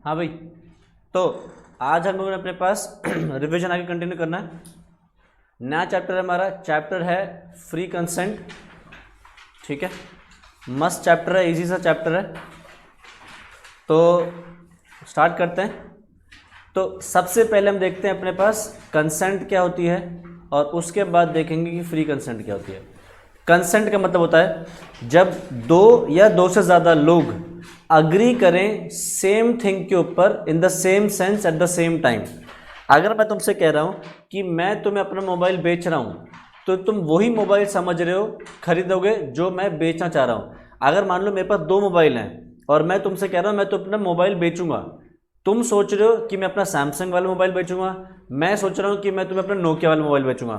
हाँ भाई, तो आज हम लोगों ने अपने पास रिवीजन आगे कंटिन्यू करना है। नया चैप्टर है हमारा, चैप्टर है फ्री कंसेंट। ठीक है, मस्त चैप्टर है, इजी सा चैप्टर है। तो स्टार्ट करते हैं। तो सबसे पहले हम देखते हैं अपने पास कंसेंट क्या होती है और उसके बाद देखेंगे कि फ्री कंसेंट क्या होती है। कंसेंट का मतलब होता है जब दो या दो से ज़्यादा लोग अग्री करें सेम थिंग के ऊपर in the same sense at the same time. अगर मैं तुमसे कह रहा हूं कि मैं तुम्हें अपना मोबाइल बेच रहा हूं, तो तुम वही मोबाइल समझ रहे हो, खरीदोगे जो मैं बेचना चाह रहा हूं। अगर मान लो मेरे पास दो मोबाइल हैं और मैं तुमसे कह रहा हूं मैं तो अपना मोबाइल बेचूंगा, तुम सोच रहे हो कि मैं अपना सैमसंग वाला मोबाइल बेचूंगा, मैं सोच रहा हूं कि मैं तुम्हें अपना नोकिया वाला मोबाइल बेचूंगा,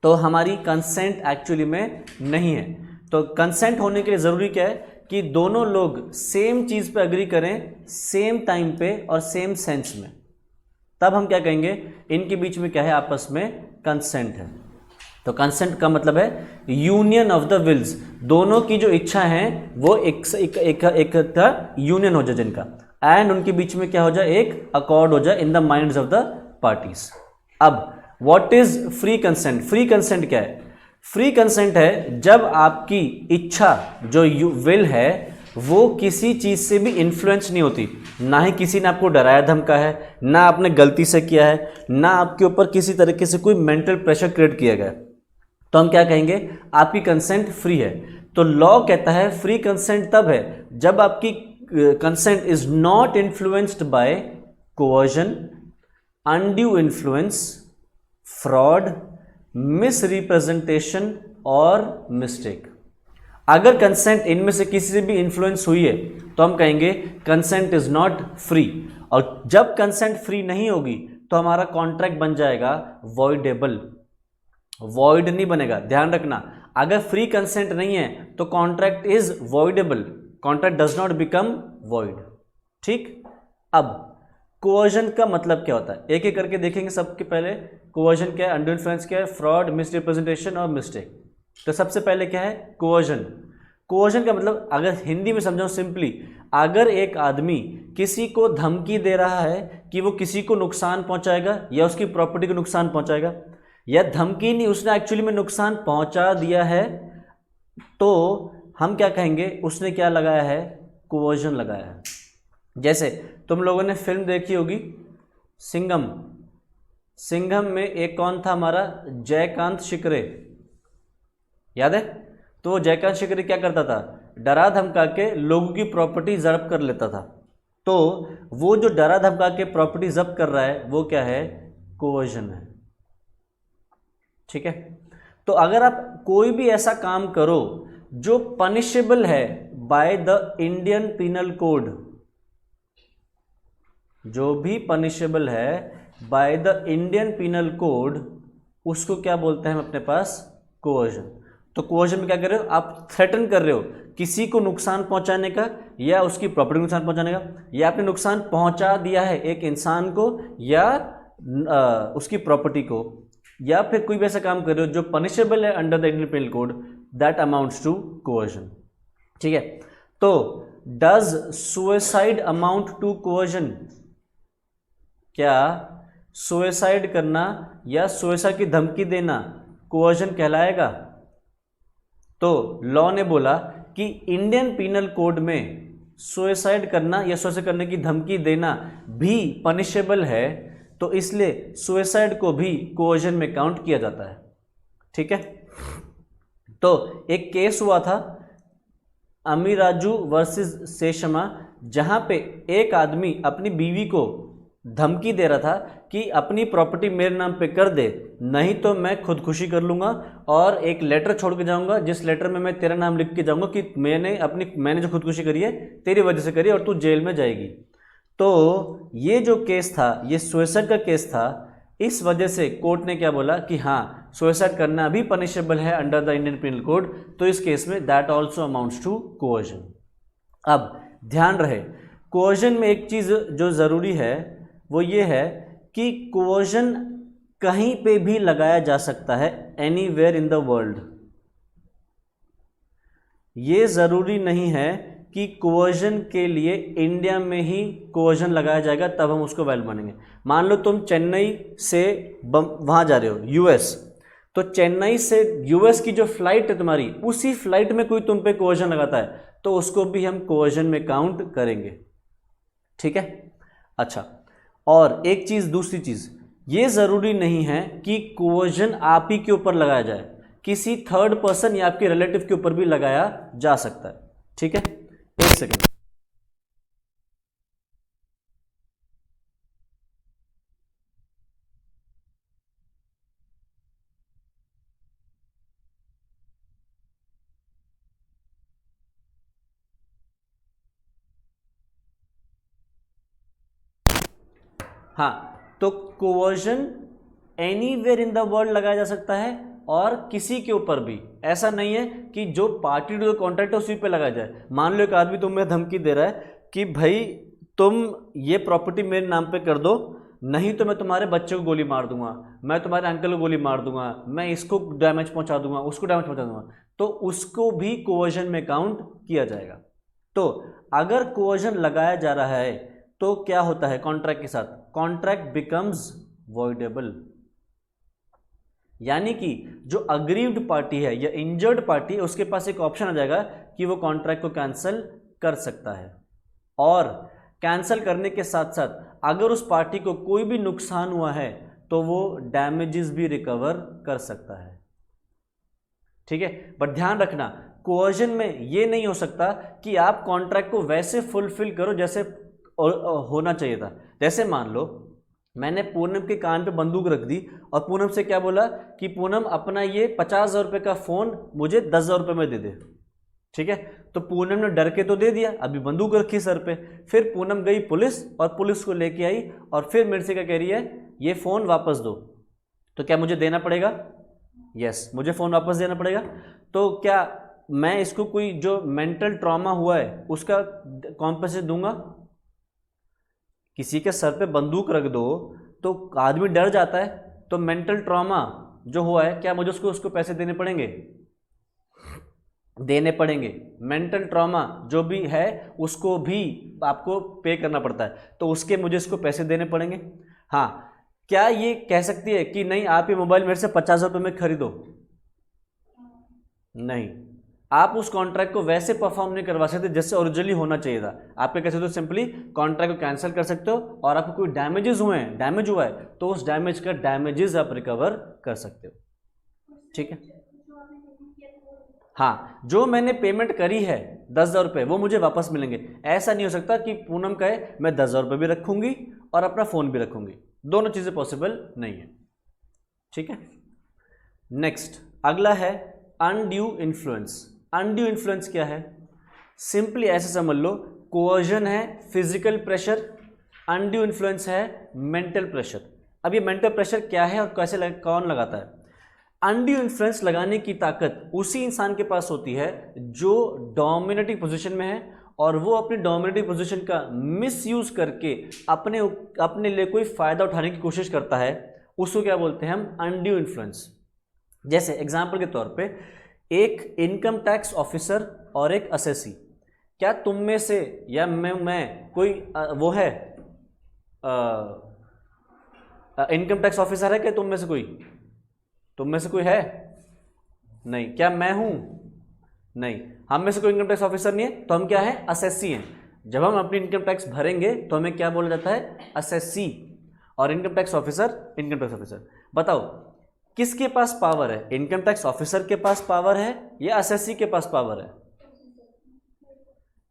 तो हमारी कंसेंट एक्चुअली में नहीं है। तो कंसेंट होने के लिए ज़रूरी क्या है कि दोनों लोग सेम चीज़ पे अग्री करें सेम टाइम पे और सेम सेंस में, तब हम क्या कहेंगे इनके बीच में क्या है, आपस में कंसेंट है। तो कंसेंट का मतलब है यूनियन ऑफ द विल्स, दोनों की जो इच्छा है वो एक यूनियन हो जाए जिनका, एंड उनके बीच में क्या हो जाए, एक अकॉर्ड हो जाए in the minds of the parties. अब what is free consent? Free consent क्या है? फ्री कंसेंट है जब आपकी इच्छा जो विल है वो किसी चीज से भी इन्फ्लुएंस नहीं होती, ना ही किसी ने आपको डराया धमका है, ना आपने गलती से किया है, ना आपके ऊपर किसी तरीके से कोई मेंटल प्रेशर क्रिएट किया गया, तो हम क्या कहेंगे, आपकी कंसेंट फ्री है। तो लॉ कहता है फ्री कंसेंट तब है जब आपकी consent is not influenced by coercion, undue influence, fraud, misrepresentation और मिस्टेक। अगर कंसेंट इनमें से किसी से भी इन्फ्लुएंस हुई है तो हम कहेंगे कंसेंट इज नॉट फ्री। और जब कंसेंट फ्री नहीं होगी तो हमारा कॉन्ट्रैक्ट बन जाएगा वॉइडेबल, वॉइड नहीं बनेगा। ध्यान रखना, अगर फ्री कंसेंट नहीं है तो contract is voidable, contract does not become void. ठीक, अब कोवर्जन का मतलब क्या होता है एक एक करके देखेंगे। सबके पहले कोवर्जन क्या है, अंडर इन्फ्लुएंस क्या है, फ्रॉड, मिसरिप्रेजेंटेशन और मिस्टेक। तो सबसे पहले क्या है, कोवर्जन। कोवर्जन का मतलब अगर हिंदी में समझाऊं सिंपली, अगर एक आदमी किसी को धमकी दे रहा है कि वो किसी को नुकसान पहुंचाएगा या उसकी प्रॉपर्टी को नुकसान पहुंचाएगा, या धमकी नहीं उसने एक्चुअली में नुकसान पहुंचा दिया है, तो हम क्या कहेंगे, उसने क्या लगाया है, कोवर्जन लगाया है। जैसे तुम लोगों ने फिल्म देखी होगी सिंघम, सिंघम में एक कौन था हमारा, जयकांत शिकरे, याद है? तो जयकांत शिकरे क्या करता था, डरा धमका के लोगों की प्रॉपर्टी जब्त कर लेता था। तो वो जो डरा धमका के प्रॉपर्टी जब्त कर रहा है वो क्या है, कोवर्जन है। ठीक है, तो अगर आप कोई भी ऐसा काम करो जो पनिशेबल है by the Indian penal code, जो भी पनिशेबल है by the Indian penal code, उसको क्या बोलते हैं हम अपने पास, कोवर्जन। तो कोवर्जन में क्या कर रहे हो, आप थ्रेटन कर रहे हो किसी को नुकसान पहुंचाने का या उसकी प्रॉपर्टी को नुकसान पहुंचाने का, या आपने नुकसान पहुंचा दिया है एक इंसान को या उसकी प्रॉपर्टी को, या फिर कोई भी ऐसा काम कर रहे हो जो पनिशेबल है under the Indian penal code, that amounts to coercion. ठीक है, तो does suicide amount to coercion? क्या सुसाइड करना या सुसाइड की धमकी देना कोवर्जन कहलाएगा? तो लॉ ने बोला कि इंडियन पिनल कोड में सुसाइड करना या सुसाइड करने की धमकी देना भी पनिशेबल है, तो इसलिए सुसाइड को भी कोवर्जन में काउंट किया जाता है। ठीक है, तो एक केस हुआ था अमीराजू वर्सेस सेशमा, जहां पे एक आदमी अपनी बीवी को धमकी दे रहा था कि अपनी प्रॉपर्टी मेरे नाम पे कर दे, नहीं तो मैं खुदकुशी कर लूंगा और एक लेटर छोड़ के जाऊंगा जिस लेटर में मैं तेरा नाम लिख के जाऊंगा कि मैंने जो खुदकुशी करी है तेरी वजह से करी और तू जेल में जाएगी। तो ये जो केस था ये सुसाइड का केस था, इस वजह से कोर्ट ने क्या बोला कि हाँ सुसाइड करना भी पनिशेबल है under the Indian penal code, तो इस केस में that also amounts to coercion. अब ध्यान रहे, कोवर्जन में एक चीज जो जरूरी है वो ये है कि कोवर्जन कहीं पे भी लगाया जा सकता है, एनीवेयर इन द वर्ल्ड। ये जरूरी नहीं है कि कोवर्जन के लिए इंडिया में ही कोवर्जन लगाया जाएगा, तब हम उसको वैलिड मानेंगे। मान लो तुम चेन्नई से वहाँ जा रहे हो यूएस, तो चेन्नई से यूएस की जो फ्लाइट है तुम्हारी, उसी फ्लाइट में कोई तुम पे कोवर्जन लगाता है तो उसको भी हम कोवर्जन में काउंट करेंगे। ठीक है, अच्छा, और एक चीज़, दूसरी चीज़, ये ज़रूरी नहीं है कि कोवर्जन आप ही के ऊपर लगाया जाए, किसी थर्ड पर्सन या आपके रिलेटिव के ऊपर भी लगाया जा सकता है। ठीक है, एक सेकेंड। हाँ, तो coercion anywhere in the world लगाया जा सकता है और किसी के ऊपर भी। ऐसा नहीं है कि जो पार्टी टू द कॉन्ट्रैक्ट है उसी पे लगाया जाए। मान लो एक आदमी तुम्हें धमकी दे रहा है कि भाई तुम ये प्रॉपर्टी मेरे नाम पे कर दो, नहीं तो मैं तुम्हारे बच्चे को गोली मार दूंगा, मैं तुम्हारे अंकल को गोली मार दूंगा, मैं इसको डैमेज पहुंचा दूंगा, उसको डैमेज पहुंचा दूंगा, तो उसको भी कोवर्जन में काउंट किया जाएगा। तो अगर कोवर्जन लगाया जा रहा है तो क्या होता है कॉन्ट्रैक्ट के साथ, कॉन्ट्रैक्ट बिकम्स वॉइडेबल, यानी कि जो अग्रीव्ड पार्टी है या इंजर्ड पार्टी है उसके पास एक ऑप्शन आ जाएगा कि वो कॉन्ट्रैक्ट को कैंसिल कर सकता है। और कैंसिल करने के साथ साथ अगर उस पार्टी को कोई भी नुकसान हुआ है तो वो डैमेजेस भी रिकवर कर सकता है। ठीक है, बट ध्यान रखना कोवर्जन में ये नहीं हो सकता कि आप कॉन्ट्रैक्ट को वैसे फुलफिल करो जैसे होना चाहिए था। जैसे मान लो मैंने पूनम के कान पे बंदूक रख दी और पूनम से क्या बोला कि पूनम अपना ये 50,000 रुपये का फ़ोन मुझे 10,000 रुपये में दे दे। ठीक है, तो पूनम ने डर के तो दे दिया, अभी बंदूक रखी सर पे। फिर पूनम गई पुलिस और पुलिस को लेके आई और फिर मेरे से क्या कह रही है, ये फ़ोन वापस दो। तो क्या मुझे देना पड़ेगा? यस, मुझे फ़ोन वापस देना पड़ेगा। तो क्या मैं इसको कोई जो मेंटल ट्रॉमा हुआ है उसका कॉम्पेंसेशन दूंगा? किसी के सर पे बंदूक रख दो तो आदमी डर जाता है, तो मेंटल ट्रॉमा जो हुआ है क्या मुझे उसको पैसे देने पड़ेंगे? देने पड़ेंगे। मेंटल ट्रॉमा जो भी है उसको भी आपको पे करना पड़ता है, तो उसके मुझे इसको पैसे देने पड़ेंगे। हाँ, क्या ये कह सकती है कि नहीं आप ये मोबाइल मेरे से 50,000 रुपये में खरीदो? नहीं, आप उस कॉन्ट्रैक्ट को वैसे परफॉर्म नहीं करवा सकते जैसे ओरिजिनली होना चाहिए था। आप क्या कर सकते हो, सिंपली कॉन्ट्रैक्ट को कैंसिल कर सकते हो और आपको कोई डैमेजेस हुए हैं, डैमेज हुआ है तो उस डैमेज का डैमेजेस आप रिकवर कर सकते हो। ठीक है, हाँ, जो मैंने पेमेंट करी है 10,000 रुपये वो मुझे वापस मिलेंगे। ऐसा नहीं हो सकता कि पूनम कहे मैं 10,000 रुपये भी रखूंगी और अपना फ़ोन भी रखूंगी, दोनों चीज़ें पॉसिबल नहीं है। ठीक है, नेक्स्ट अगला है अनड्यू इन्फ्लुएंस। अनड्यू इन्फ्लुएंस क्या है? सिंपली ऐसे समझ लो, कोवर्जन है फिजिकल प्रेशर, अनड्यू इन्फ्लुएंस है मेंटल प्रेशर। अब ये मेंटल प्रेशर क्या है और कैसे कौन लगाता है? अनड्यू इन्फ्लुएंस लगाने की ताकत उसी इंसान के पास होती है जो डोमिनेटिंग पोजीशन में है और वो अपनी डोमिनेटिंग पोजीशन का मिसयूज करके अपने लिए कोई फायदा उठाने की कोशिश करता है, उसको क्या बोलते हैं हम? Undue influence. जैसे एग्जाम्पल के तौर पे एक इनकम टैक्स ऑफिसर और एक असेसी, क्या तुम में से या मैं कोई वो है इनकम टैक्स ऑफिसर है क्या तुम में से कोई? तुम में से कोई है? नहीं। क्या मैं हूं? नहीं। हम में से कोई इनकम टैक्स ऑफिसर नहीं है, तो हम क्या है? असेसी हैं। जब हम अपनी इनकम टैक्स भरेंगे तो हमें क्या बोला जाता है? असेसी। और income tax officer income tax officer. बताओ किसके पास पावर है? इनकम टैक्स ऑफिसर के पास पावर है या असेसी के पास पावर है?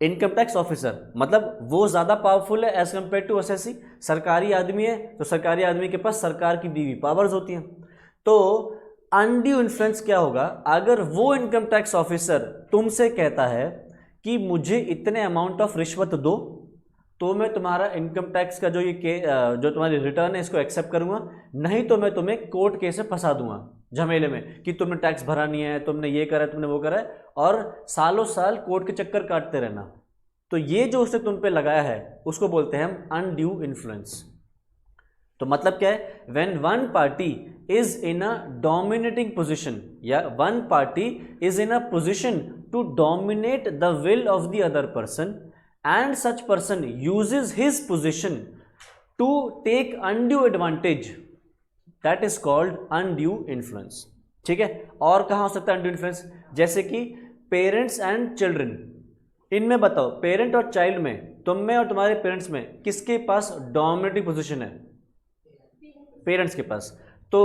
इनकम टैक्स ऑफिसर, मतलब वो ज्यादा पावरफुल है एज कंपेयर टू असेसी। सरकारी आदमी है तो सरकारी आदमी के पास सरकार की दी हुई पावर्स होती हैं। तो अनड्यू इन्फ्लुएंस क्या होगा? अगर वो इनकम टैक्स ऑफिसर तुमसे कहता है कि मुझे इतने अमाउंट ऑफ रिश्वत दो तो मैं तुम्हारा इनकम टैक्स का जो तुम्हारी रिटर्न है इसको एक्सेप्ट करूंगा, नहीं तो मैं तुम्हें कोर्ट केस में फंसा दूंगा झमेले में कि तुमने टैक्स भरा नहीं है, तुमने ये करा है, तुमने वो करा है, और सालों साल कोर्ट के चक्कर काटते रहना। तो ये जो उसने तुम पे लगाया है उसको बोलते हैं हम अनड्यू इन्फ्लुएंस। तो मतलब क्या है? When one party is in a dominating position या one party is in a position to dominate the will of the other person and such person uses his position to take undue advantage, that is called undue influence. ठीक है, और कहाँ हो सकता है undue influence? जैसे कि parents and children, इनमें बताओ पेरेंट और चाइल्ड में, तुम में और तुम्हारे पेरेंट्स में किसके पास डोमिनेटिंग पोजीशन है? पेरेंट्स के पास। तो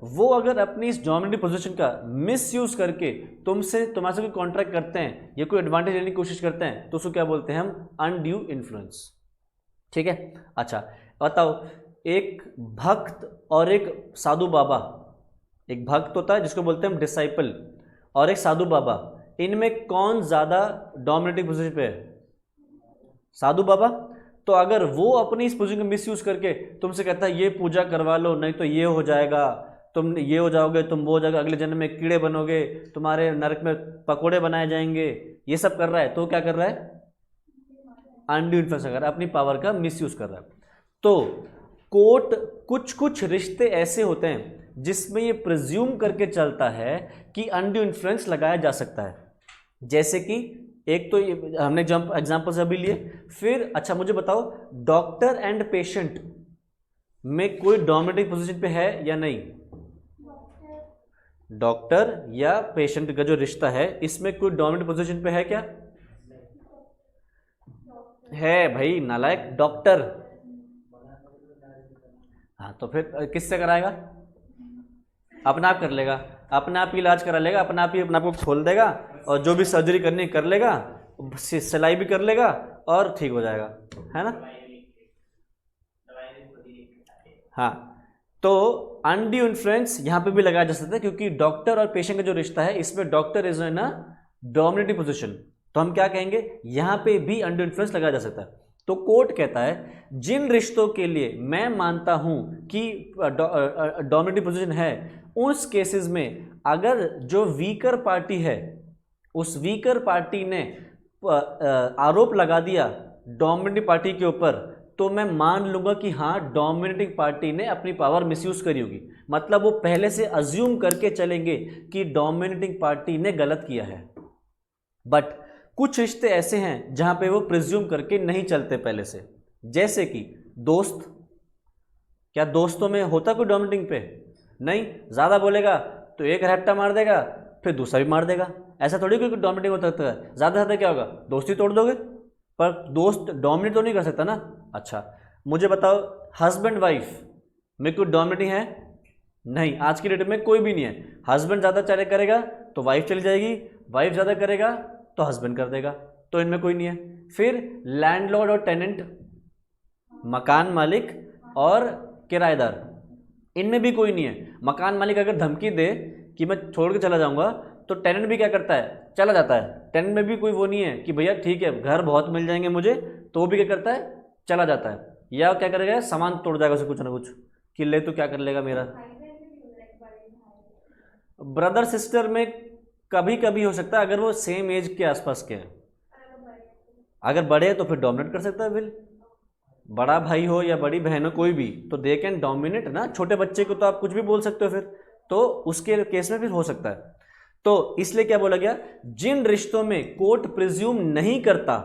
वो अगर अपनी इस डोमिनेटिंग पोजीशन का मिसयूज करके तुम्हारे से कोई कॉन्ट्रैक्ट करते हैं या कोई एडवांटेज लेने की कोशिश करते हैं तो उसको क्या बोलते हैं हम? Undue influence. ठीक है, अच्छा बताओ, एक भक्त और एक साधु बाबा, एक भक्त होता है जिसको बोलते हैं हम डिसाइपल, और एक साधु बाबा, इनमें कौन ज्यादा डोमिनेटिंग पोजीशन पे है? साधु बाबा। तो अगर वो अपनी इस पोजीशन को मिसयूज करके तुमसे कहता है ये पूजा करवा लो, नहीं तो ये हो जाएगा, तुम ये हो जाओगे, तुम वो हो जाओगे, अगले जन्म में कीड़े बनोगे, तुम्हारे नरक में पकोड़े बनाए जाएंगे, ये सब कर रहा है, तो क्या कर रहा है? अनड्यू इन्फ्लुएंस कर रहा है, अपनी पावर का मिसयूज कर रहा है। तो कोर्ट कुछ रिश्ते ऐसे होते हैं जिसमें ये प्रिज्यूम करके चलता है कि अनड्यू इन्फ्लुएंस लगाया जा सकता है। जैसे कि एक तो ये हमने एग्जाम्पल्स अभी लिए। फिर अच्छा मुझे बताओ, डॉक्टर एंड पेशेंट में कोई डोमिनेटिंग पोजीशन पे है या नहीं? डॉक्टर या पेशेंट का जो रिश्ता है इसमें कोई डोमिनेटिंग पोजीशन पे है क्या? है भाई, नालायक, डॉक्टर। हाँ, तो फिर किससे कराएगा? अपना आप कर लेगा, अपने आप ही इलाज करा लेगा, अपना आप ही अपने आप को खोल देगा, और जो भी सर्जरी करनी कर लेगा, सिलाई भी कर लेगा और ठीक हो जाएगा, है ना? हाँ, तो अनड्यू इन्फ्लुएंस यहाँ पे भी लगाया जा सकता है, क्योंकि डॉक्टर और पेशेंट का जो रिश्ता है इसमें doctor is in a dominating position, तो हम क्या कहेंगे? यहाँ पे भी अनड्यू इन्फ्लुएंस लगाया जा सकता है। तो कोर्ट कहता है जिन रिश्तों के लिए मैं मानता हूं कि डोमिनेटिंग पोजीशन है, उस केसेस में अगर जो वीकर पार्टी है उस वीकर पार्टी ने आरोप लगा दिया डोमिनेटिंग पार्टी के ऊपर, तो मैं मान लूंगा कि हाँ, डोमिनेटिंग पार्टी ने अपनी पावर मिसयूज करी होगी। मतलब वो पहले से अज्यूम करके चलेंगे कि डोमिनेटिंग पार्टी ने गलत किया है। बट कुछ रिश्ते ऐसे हैं जहां पे वो प्रिज्यूम करके नहीं चलते पहले से, जैसे कि दोस्त। क्या दोस्तों में होता कोई डोमिनेटिंग पे? नहीं, ज्यादा बोलेगा तो एक रट्टा मार देगा, फिर दूसरा भी मार देगा। ऐसा थोड़ी कोई डोमिनेटिंग होता है, ज्यादा ज्यादा क्या होगा? दोस्ती तोड़ दोगे, पर दोस्त डोमिनेट तो नहीं कर सकता ना। अच्छा मुझे बताओ, हस्बैंड वाइफ में कोई डोमिनेटिंग है? नहीं, आज की डेट में कोई भी नहीं है। हस्बैंड ज्यादा चले करेगा तो वाइफ चली जाएगी, वाइफ ज्यादा करेगा तो हस्बैंड कर देगा, तो इनमें कोई नहीं है। फिर लैंडलॉर्ड और टेनेंट, मकान मालिक और किराएदार, इनमें भी कोई नहीं है। मकान मालिक अगर धमकी दे कि मैं छोड़ के चला जाऊंगा, तो टेनेंट भी क्या करता है? चला जाता है। टेनेंट में भी कोई वो नहीं है कि भैया ठीक है घर बहुत मिल जाएंगे मुझे, तो वो भी क्या करता है? चला जाता है। या क्या करेगा? सामान तोड़ जाएगा उसे कुछ ना कुछ, कि ले तो क्या कर लेगा मेरा। ब्रदर सिस्टर में कभी कभी हो सकता है, अगर वो सेम एज के आसपास के हैं। अगर बड़े हैं तो फिर डोमिनेट कर सकता है विल। बड़ा भाई हो या बड़ी बहन हो, कोई भी, तो दे कैन डोमिनेट ना। छोटे बच्चे को तो आप कुछ भी बोल सकते हो फिर, तो उसके केस में फिर हो सकता है। तो इसलिए क्या बोला गया? जिन रिश्तों में कोर्ट प्रिज्यूम नहीं करता,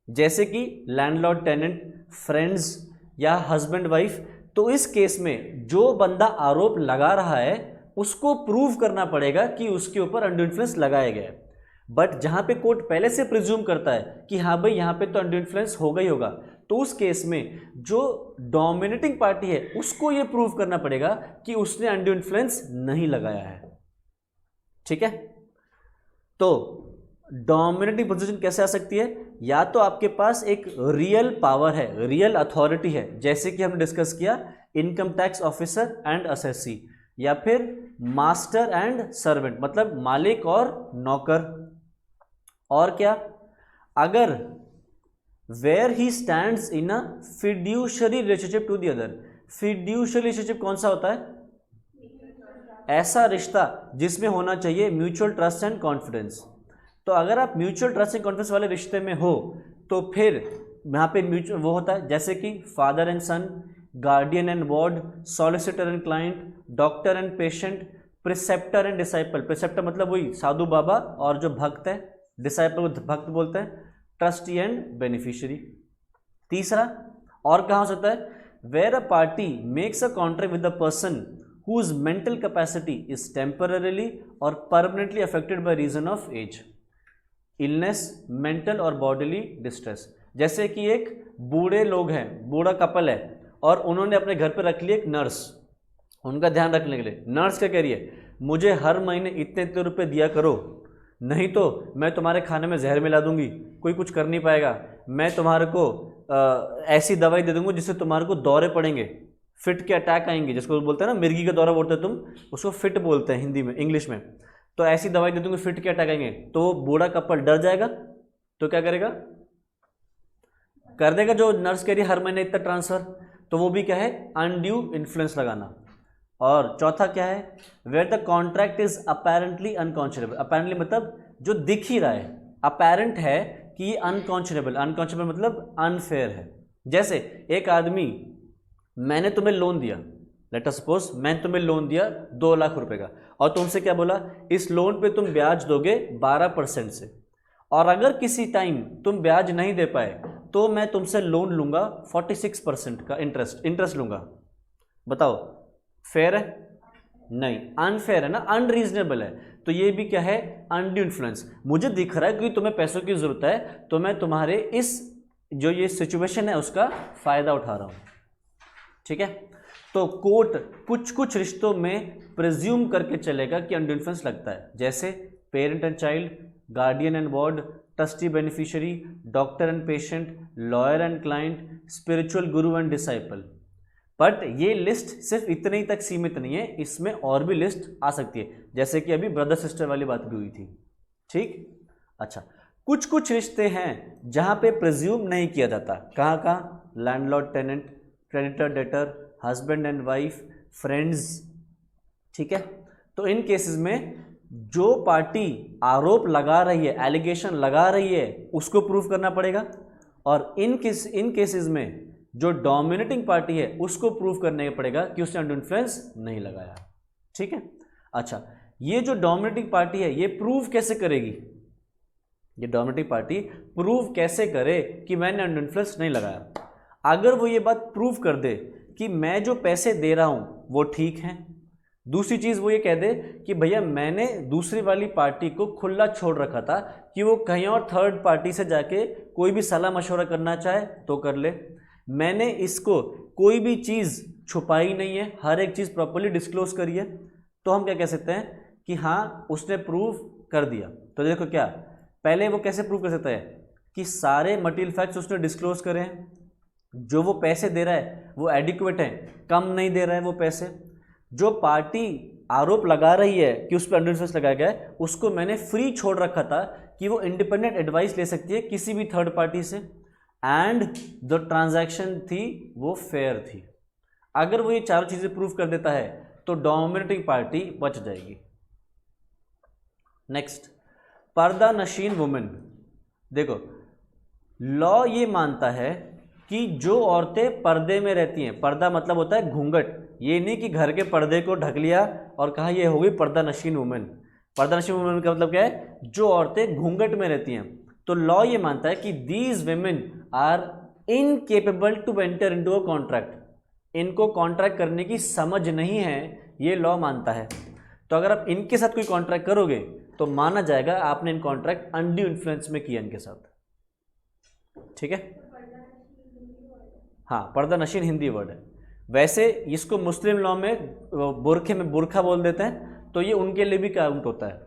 जैसे कि लैंडलॉर्ड टेनेंट, फ्रेंड्स या हस्बैंड वाइफ, तो इस केस में जो बंदा आरोप लगा रहा है उसको प्रूव करना पड़ेगा कि उसके ऊपर अनड्यू इन्फ्लुएंस लगाया गया है। बट जहां पे कोर्ट पहले से प्रिज्यूम करता है कि हाँ भाई यहां पे तो अनड्यू इन्फ्लुएंस होगा ही होगा, तो उस केस में जो डोमिनेटिंग पार्टी है उसको ये प्रूव करना पड़ेगा कि उसने अनड्यू इन्फ्लुएंस नहीं लगाया है। ठीक है, तो डोमिनेटिंग पोजीशन कैसे आ सकती है? या तो आपके पास एक रियल पावर है, रियल अथॉरिटी है, जैसे कि हमने डिस्कस किया income tax officer and assessee, या फिर मास्टर एंड सर्वेंट, मतलब मालिक और नौकर। और क्या? अगर where he stands in a fiduciary relationship to the other. Fiduciary relationship कौन सा होता है? ऐसा रिश्ता जिसमें होना चाहिए म्यूचुअल ट्रस्ट एंड कॉन्फिडेंस। तो अगर आप म्यूचुअल ट्रस्ट एंड कॉन्फिडेंस वाले रिश्ते में हो, तो फिर यहाँ पे म्यूचुअल वो होता है, जैसे कि father and son, guardian and ward, solicitor and client, doctor and patient, preceptor and disciple, preceptor मतलब वही साधु बाबा और जो भक्त है, डिसाइपल को भक्त बोलते हैं, ट्रस्टी एंड बेनिफिशियरी। तीसरा और कहाँ हो सकता है, where a party makes a contract with the person whose mental capacity is temporarily or permanently affected by reason of age, illness, mental और bodily distress। जैसे कि एक बूढ़े लोग हैं, बूढ़ा कपल है और उन्होंने अपने घर पर रख ली एक नर्स, उनका ध्यान रखने के लिए। नर्स क्या कह रही है, मुझे हर महीने इतने इतने रुपए दिया करो, नहीं तो मैं तुम्हारे खाने में जहर मिला दूंगी, कोई कुछ कर नहीं पाएगा, मैं तुम्हारे को ऐसी दवाई दे दूंगा जिससे तुम्हारे को दौरे पड़ेंगे, फिट के अटैक आएंगे, जिसको बोलते हैं ना मिर्गी का दौरा बोलते हैं तुम, उसको फिट बोलते हैं हिंदी में, इंग्लिश में। तो ऐसी दवाई दे दूंगी, फिट के अटैक आएंगे, तो वो बूढ़ा कपल डर जाएगा, तो क्या करेगा, कर देगा जो नर्स कह रही है हर महीने इतना ट्रांसफर। तो वो भी क्या है, अनड्यू इन्फ्लुएंस लगाना। और चौथा क्या है, where the contract is apparently unconscionable, apparently मतलब जो दिख ही रहा है, अपेरेंट है कि ये अनकॉन्शनेबल, अनकॉन्शनेबल मतलब अनफेयर है। जैसे एक आदमी, मैंने तुम्हें लोन दिया, लेट अस सपोज मैंने तुम्हें लोन दिया 2 लाख रुपए का, और तुमसे क्या बोला, इस लोन पे तुम ब्याज दोगे 12% से, और अगर किसी टाइम तुम ब्याज नहीं दे पाए तो मैं तुमसे लोन लूंगा 46% का इंटरेस्ट लूंगा। बताओ फेयर है? नहीं, अनफेयर है ना, अनरीजनेबल है। तो ये भी क्या है, अनड्यू इन्फ्लुएंस। मुझे दिख रहा है कि तुम्हें पैसों की जरूरत है, तो मैं तुम्हारे इस जो ये सिचुएशन है उसका फायदा उठा रहा हूं। ठीक है, तो कोर्ट कुछ कुछ रिश्तों में प्रिज्यूम करके चलेगा कि अनड्यू इन्फ्लुएंस लगता है, जैसे parent and child, guardian and ward, trustee beneficiary, doctor and patient, lawyer and client, spiritual Guru and disciple. But ये लिस्ट सिर्फ इतने ही तक सीमित नहीं है, इसमें और भी लिस्ट आ सकती है, जैसे कि अभी ब्रदर सिस्टर वाली बात भी हुई थी। ठीक, अच्छा, कुछ कुछ रिश्ते हैं जहां पे प्रिज्यूम नहीं किया जाता। कहाँ कहाँ, landlord tenant, creditor debtor, husband and wife, friends. ठीक है, तो इन केसेस में जो पार्टी आरोप लगा रही है, एलिगेशन लगा रही है, उसको प्रूव करना पड़ेगा, और इन केसेस में जो डोमिनेटिंग पार्टी है उसको प्रूव करने पड़ेगा कि उसने अनड्यू इन्फ्लुएंस नहीं लगाया। ठीक है, अच्छा, ये जो डोमिनेटिंग पार्टी है ये प्रूव कैसे करेगी, ये डोमिनेटिंग पार्टी प्रूव कैसे करे कि मैंने अनड्यू इन्फ्लुएंस नहीं लगाया। अगर वो ये बात प्रूव कर दे कि मैं जो पैसे दे रहा हूं वो ठीक है, दूसरी चीज वो ये कह दे कि भैया मैंने दूसरी वाली पार्टी को खुला छोड़ रखा था कि वो कहीं और थर्ड पार्टी से जाके कोई भी सलाह मशवरा करना चाहे तो कर ले, मैंने इसको कोई भी चीज़ छुपाई नहीं है, हर एक चीज़ प्रॉपर्ली डिस्क्लोज करी है, तो हम क्या कह सकते हैं कि हाँ उसने प्रूव कर दिया। तो देखो क्या, पहले वो कैसे प्रूव कर सकता है कि सारे मटेरियल फैक्ट्स उसने डिस्क्लोज करे हैं, जो वो पैसे दे रहा है वो एडिक्वेट है, कम नहीं दे रहा है वो पैसे, जो पार्टी आरोप लगा रही है कि उस पर अनड्यू इन्फ्लुएंस लगाया गया है उसको मैंने फ्री छोड़ रखा था कि वो इंडिपेंडेंट एडवाइस ले सकती है किसी भी थर्ड पार्टी से, एंड जो ट्रांजैक्शन थी वो फेयर थी। अगर वो ये चारों चीजें प्रूव कर देता है तो डोमिनेटिंग पार्टी बच जाएगी। नेक्स्ट, पर्दा नशीन वुमेन। देखो, लॉ ये मानता है कि जो औरतें पर्दे में रहती हैं, पर्दा मतलब होता है घूंघट, ये नहीं कि घर के पर्दे को ढक लिया और कहा ये हो गई पर्दा नशीन वुमेन। पर्दा नशीन वुमेन का मतलब क्या है, जो औरतें घूंघट में रहती हैं। तो लॉ ये मानता है कि these women are incapable to enter into a contract, इनको कॉन्ट्रैक्ट करने की समझ नहीं है, ये लॉ मानता है। तो अगर आप इनके साथ कोई कॉन्ट्रैक्ट करोगे तो माना जाएगा आपने इन कॉन्ट्रैक्ट अनड्यू इन्फ्लुएंस में किया इनके साथ। ठीक है, हाँ, पर्दा नशीन हिंदी वर्ड है, वैसे इसको मुस्लिम लॉ में बुरखे में बुरखा बोल देते हैं, तो ये उनके लिए भी काउंट होता है।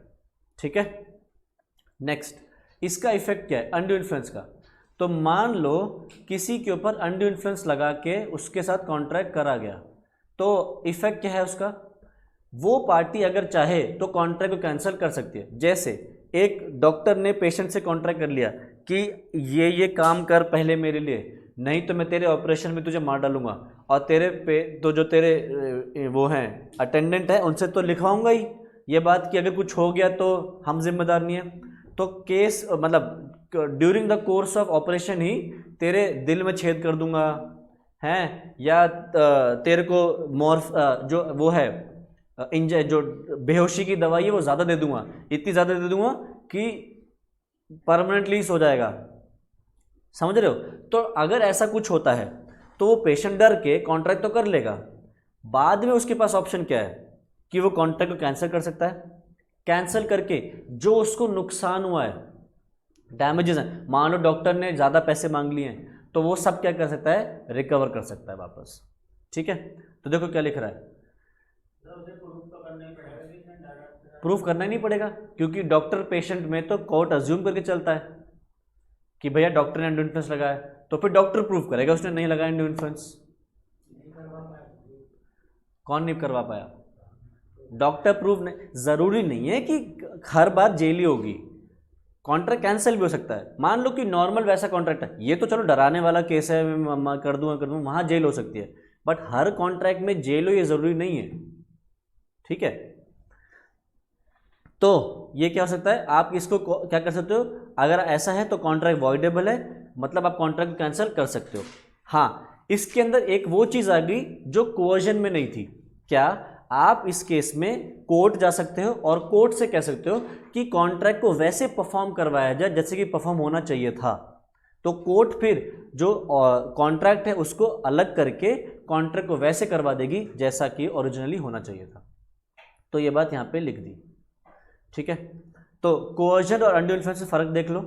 ठीक है, नेक्स्ट, इसका इफेक्ट क्या है अनड्यू इन्फ्लुएंस का। तो मान लो किसी के ऊपर अनड्यू इन्फ्लुएंस लगा के उसके साथ कॉन्ट्रैक्ट करा गया, तो इफेक्ट क्या है उसका, वो पार्टी अगर चाहे तो कॉन्ट्रैक्ट को कैंसिल कर सकती है। जैसे एक डॉक्टर ने पेशेंट से कॉन्ट्रैक्ट कर लिया कि ये काम कर पहले मेरे लिए, नहीं तो मैं तेरे ऑपरेशन में तुझे मार डालूंगा, और तेरे पे तो जो तेरे वो हैं अटेंडेंट है उनसे तो लिखवाऊंगा ही ये बात कि अगर कुछ हो गया तो हम जिम्मेदार नहीं है। तो केस मतलब during the course of operation ही तेरे दिल में छेद कर दूंगा हैं, या तेरे को मॉर्फ जो वो है जो बेहोशी की दवाई है वो ज़्यादा दे दूंगा, इतनी ज़्यादा दे दूंगा कि परमानेंटली सो जाएगा। समझ रहे हो? तो अगर ऐसा कुछ होता है तो वो पेशेंट डर के कॉन्ट्रैक्ट तो कर लेगा, बाद में उसके पास ऑप्शन क्या है कि वो कॉन्ट्रैक्ट को कैंसिल कर सकता है। कैंसिल करके जो उसको नुकसान हुआ है, डैमेजेस हैं, मान लो डॉक्टर ने ज़्यादा पैसे मांग लिए हैं, तो वो सब क्या कर सकता है, रिकवर कर सकता है वापस। ठीक है, तो देखो क्या लिख रहा है, प्रूफ करना ही नहीं पड़ेगा, क्योंकि डॉक्टर पेशेंट में तो कोर्ट अज्यूम करके चलता है कि भैया डॉक्टर ने एंडो इन्फ्लुएंस लगाया, तो फिर डॉक्टर प्रूफ करेगा उसने नहीं लगाया एंडो इन्फ्लुएंस। कौन नहीं करवा पाया? डॉक्टर प्रूफ नहीं, जरूरी नहीं है कि हर बार जेल ही होगी, कॉन्ट्रैक्ट कैंसिल भी हो सकता है। मान लो कि नॉर्मल वैसा कॉन्ट्रैक्ट है, ये तो चलो डराने वाला केस है, मैं कर दूंगा वहां जेल हो सकती है, बट हर कॉन्ट्रैक्ट में जेल हो ये जरूरी नहीं है। ठीक है, तो ये क्या हो सकता है, आप इसको क्या कर सकते हो, अगर ऐसा है तो कॉन्ट्रैक्ट वॉइडेबल है, मतलब आप कॉन्ट्रैक्ट कैंसिल कर सकते हो। हाँ, इसके अंदर एक वो चीज आ गई जो कोवर्जन में नहीं थी। क्या? आप इस केस में कोर्ट जा सकते हो और कोर्ट से कह सकते हो कि कॉन्ट्रैक्ट को वैसे परफॉर्म करवाया जाए जैसे कि परफॉर्म होना चाहिए था। तो कोर्ट फिर जो कॉन्ट्रैक्ट है उसको अलग करके कॉन्ट्रैक्ट को वैसे करवा देगी जैसा कि ओरिजिनली होना चाहिए था। तो ये बात यहाँ पे लिख दी। ठीक है, तो कोवर्जन और अंडर इन्फ्लुएंस में फर्क देख लो।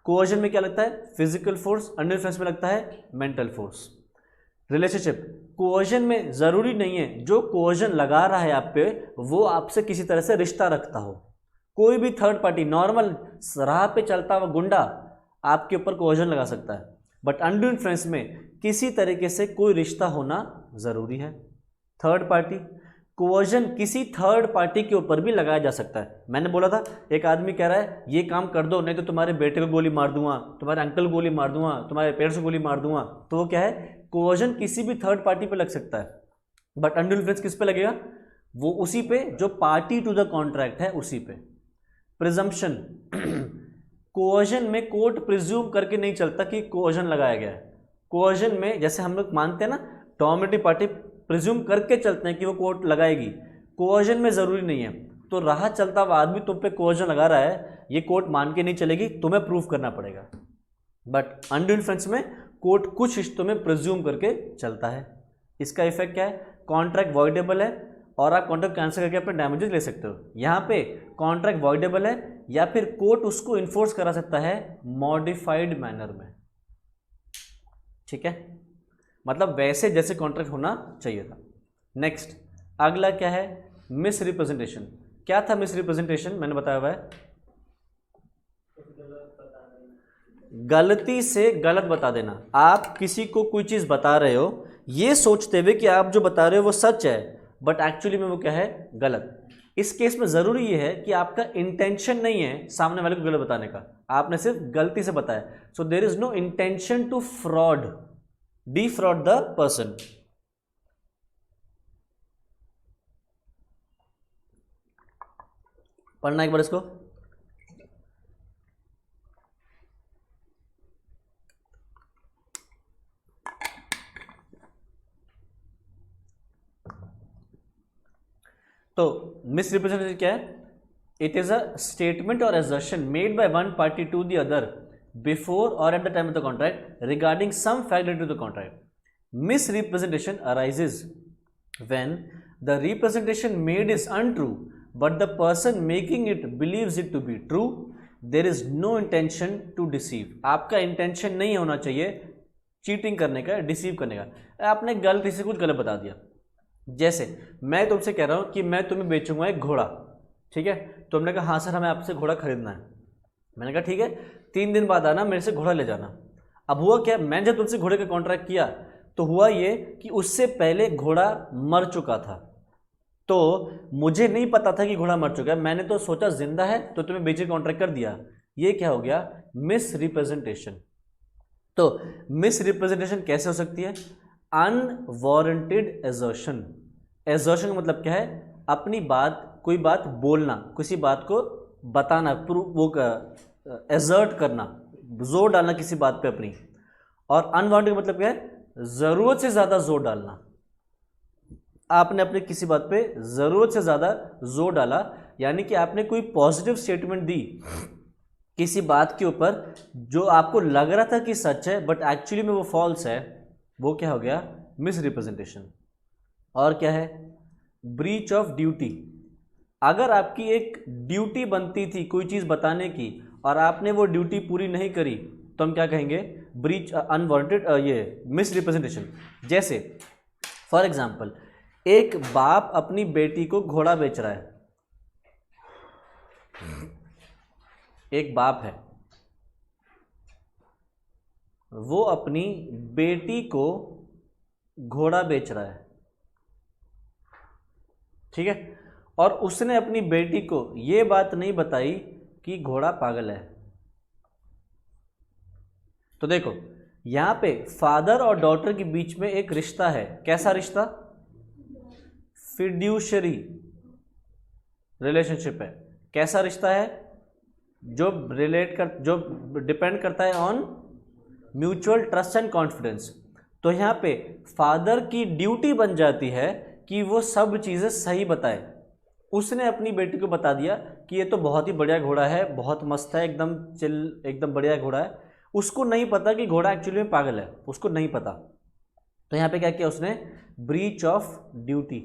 कोवर्जन में क्या लगता है, फिजिकल फोर्स, अंडर इन्फ्लुएंस में लगता है मेंटल फोर्स। रिलेशनशिप, कोवर्जन में जरूरी नहीं है जो कोवर्जन लगा रहा है आप पे वो आपसे किसी तरह से रिश्ता रखता हो। कोई भी थर्ड पार्टी, नॉर्मल राह पे चलता हुआ गुंडा आपके ऊपर कोवर्जन लगा सकता है, बट अंडर इन्फ्लुएंस में किसी तरीके से कोई रिश्ता होना जरूरी है। थर्ड पार्टी, कोवर्जन किसी थर्ड पार्टी के ऊपर भी लगाया जा सकता है। मैंने बोला था एक आदमी कह रहा है ये काम कर दो नहीं तो तुम्हारे बेटे को गोली मार दूंगा, तुम्हारे अंकल को गोली मार दूंगा, तुम्हारे पेरेंट्स को गोली मार दूंगा, तो वो क्या है, कोवर्जन किसी भी थर्ड पार्टी पे लग सकता है, बट अंडर इन्फ्लुएंस किस पे लगेगा, वो उसी पे जो पार्टी टू द कॉन्ट्रैक्ट है उसी पे। प्रिजम्पशन, कोवर्जन में कोर्ट प्रिज्यूम करके नहीं चलता कि कोवर्जन लगाया गया है। कोवर्जन में जैसे हम लोग मानते हैं ना, डोमिनेटिंग पार्टी प्रिज्यूम करके चलते हैं कि वो कोर्ट लगाएगी, कोवर्जन में जरूरी नहीं है। तो राह चलता हुआ आदमी तुम पे कोवर्जन लगा रहा है, ये कोर्ट मान के नहीं चलेगी, तुम्हें प्रूफ करना पड़ेगा। बट अंडर इन्फ्लुएंस में कोर्ट कुछ रिश्तों में प्रिज्यूम करके चलता है। इसका इफेक्ट क्या है, कॉन्ट्रैक्ट वॉइडेबल है और आप कॉन्ट्रैक्ट कैंसिल करके अपने डैमेजेस ले सकते हो। यहाँ पे कॉन्ट्रैक्ट वॉइडेबल है या फिर कोर्ट उसको इन्फोर्स करा सकता है मॉडिफाइड मैनर में। ठीक है, मतलब वैसे जैसे कॉन्ट्रैक्ट होना चाहिए था। नेक्स्ट, अगला क्या है, मिस रिप्रेजेंटेशन। क्या था मिस रिप्रेजेंटेशन, मैंने बताया हुआ है, गलती से गलत बता देना। आप किसी को कोई चीज बता रहे हो ये सोचते हुए कि आप जो बता रहे हो वो सच है, बट एक्चुअली में वो क्या है, गलत। इस केस में जरूरी ये है कि आपका इंटेंशन नहीं है सामने वाले को गलत बताने का, आपने सिर्फ गलती से बताया। So there is no intention to fraud, defraud the person. पढ़ना एक बार इसको। तो मिस रिप्रेजेंटेशन क्या है, it is a statement or assertion made by one party to the other before or at the time of the contract regarding some fact related to the contract. Misrepresentation arises when the representation made is untrue but the person making it believes it to be true. There is no intention to deceive. आपका intention नहीं होना चाहिए cheating करने का, deceive करने का। आपने गलती से कुछ गलत बता दिया। जैसे मैं तुमसे कह रहा हूँ कि मैं तुम्हें बेचूंगा एक घोड़ा, ठीक है, तुमने कहा हाँ सर हमें आपसे घोड़ा खरीदना है। मैंने कहा ठीक है, 3 दिन बाद आना, मेरे से घोड़ा ले जाना। अब हुआ क्या, मैं जब तुमसे घोड़े का कॉन्ट्रैक्ट किया तो हुआ ये कि उससे पहले घोड़ा मर चुका था, तो मुझे नहीं पता था कि घोड़ा मर चुका है, मैंने तो सोचा जिंदा है तो तुम्हें बेचे कॉन्ट्रैक्ट कर दिया। ये क्या हो गया, मिस रिप्रेजेंटेशन। तो मिस रिप्रेजेंटेशन कैसे हो सकती है, अनवारंटेड एजर्शन। एजर्शन का मतलब क्या है, अपनी बात, कोई बात बोलना, किसी बात को बताना, वो एजर्ट करना, जोर डालना किसी बात पे अपनी। और अनवांटेड मतलब क्या है, जरूरत से ज्यादा जोर डालना। आपने अपने किसी बात पे ज़रूरत से ज़्यादा जोर डाला, यानी कि आपने कोई पॉजिटिव स्टेटमेंट दी किसी बात के ऊपर जो आपको लग रहा था कि सच है बट एक्चुअली में वो फॉल्स है, वो क्या हो गया? Miss representation. और क्या है? Breach of duty. अगर आपकी एक ड्यूटी बनती थी कोई चीज़ बताने की और आपने वो ड्यूटी पूरी नहीं करी तो हम क्या कहेंगे? ब्रीच, अनवांटेड, ये मिस रिप्रेजेंटेशन। जैसे फॉर एग्जाम्पल, एक बाप अपनी बेटी को घोड़ा बेच रहा है। एक बाप है, वो अपनी बेटी को घोड़ा बेच रहा है, ठीक है, और उसने अपनी बेटी को यह बात नहीं बताई कि घोड़ा पागल है। तो देखो यहां पे फादर और डॉटर के बीच में एक रिश्ता है। कैसा रिश्ता? फिड्यूशरी रिलेशनशिप है। कैसा रिश्ता है? जो डिपेंड करता है on mutual trust and confidence. तो यहाँ पे फादर की ड्यूटी बन जाती है कि वो सब चीज़ें सही बताए। उसने अपनी बेटी को बता दिया कि ये तो बहुत ही बढ़िया घोड़ा है, बहुत मस्त है, एकदम चिल, एकदम बढ़िया घोड़ा है। उसको नहीं पता कि घोड़ा एक्चुअली में पागल है, उसको नहीं पता। तो यहाँ पे क्या किया उसने? Breach of duty.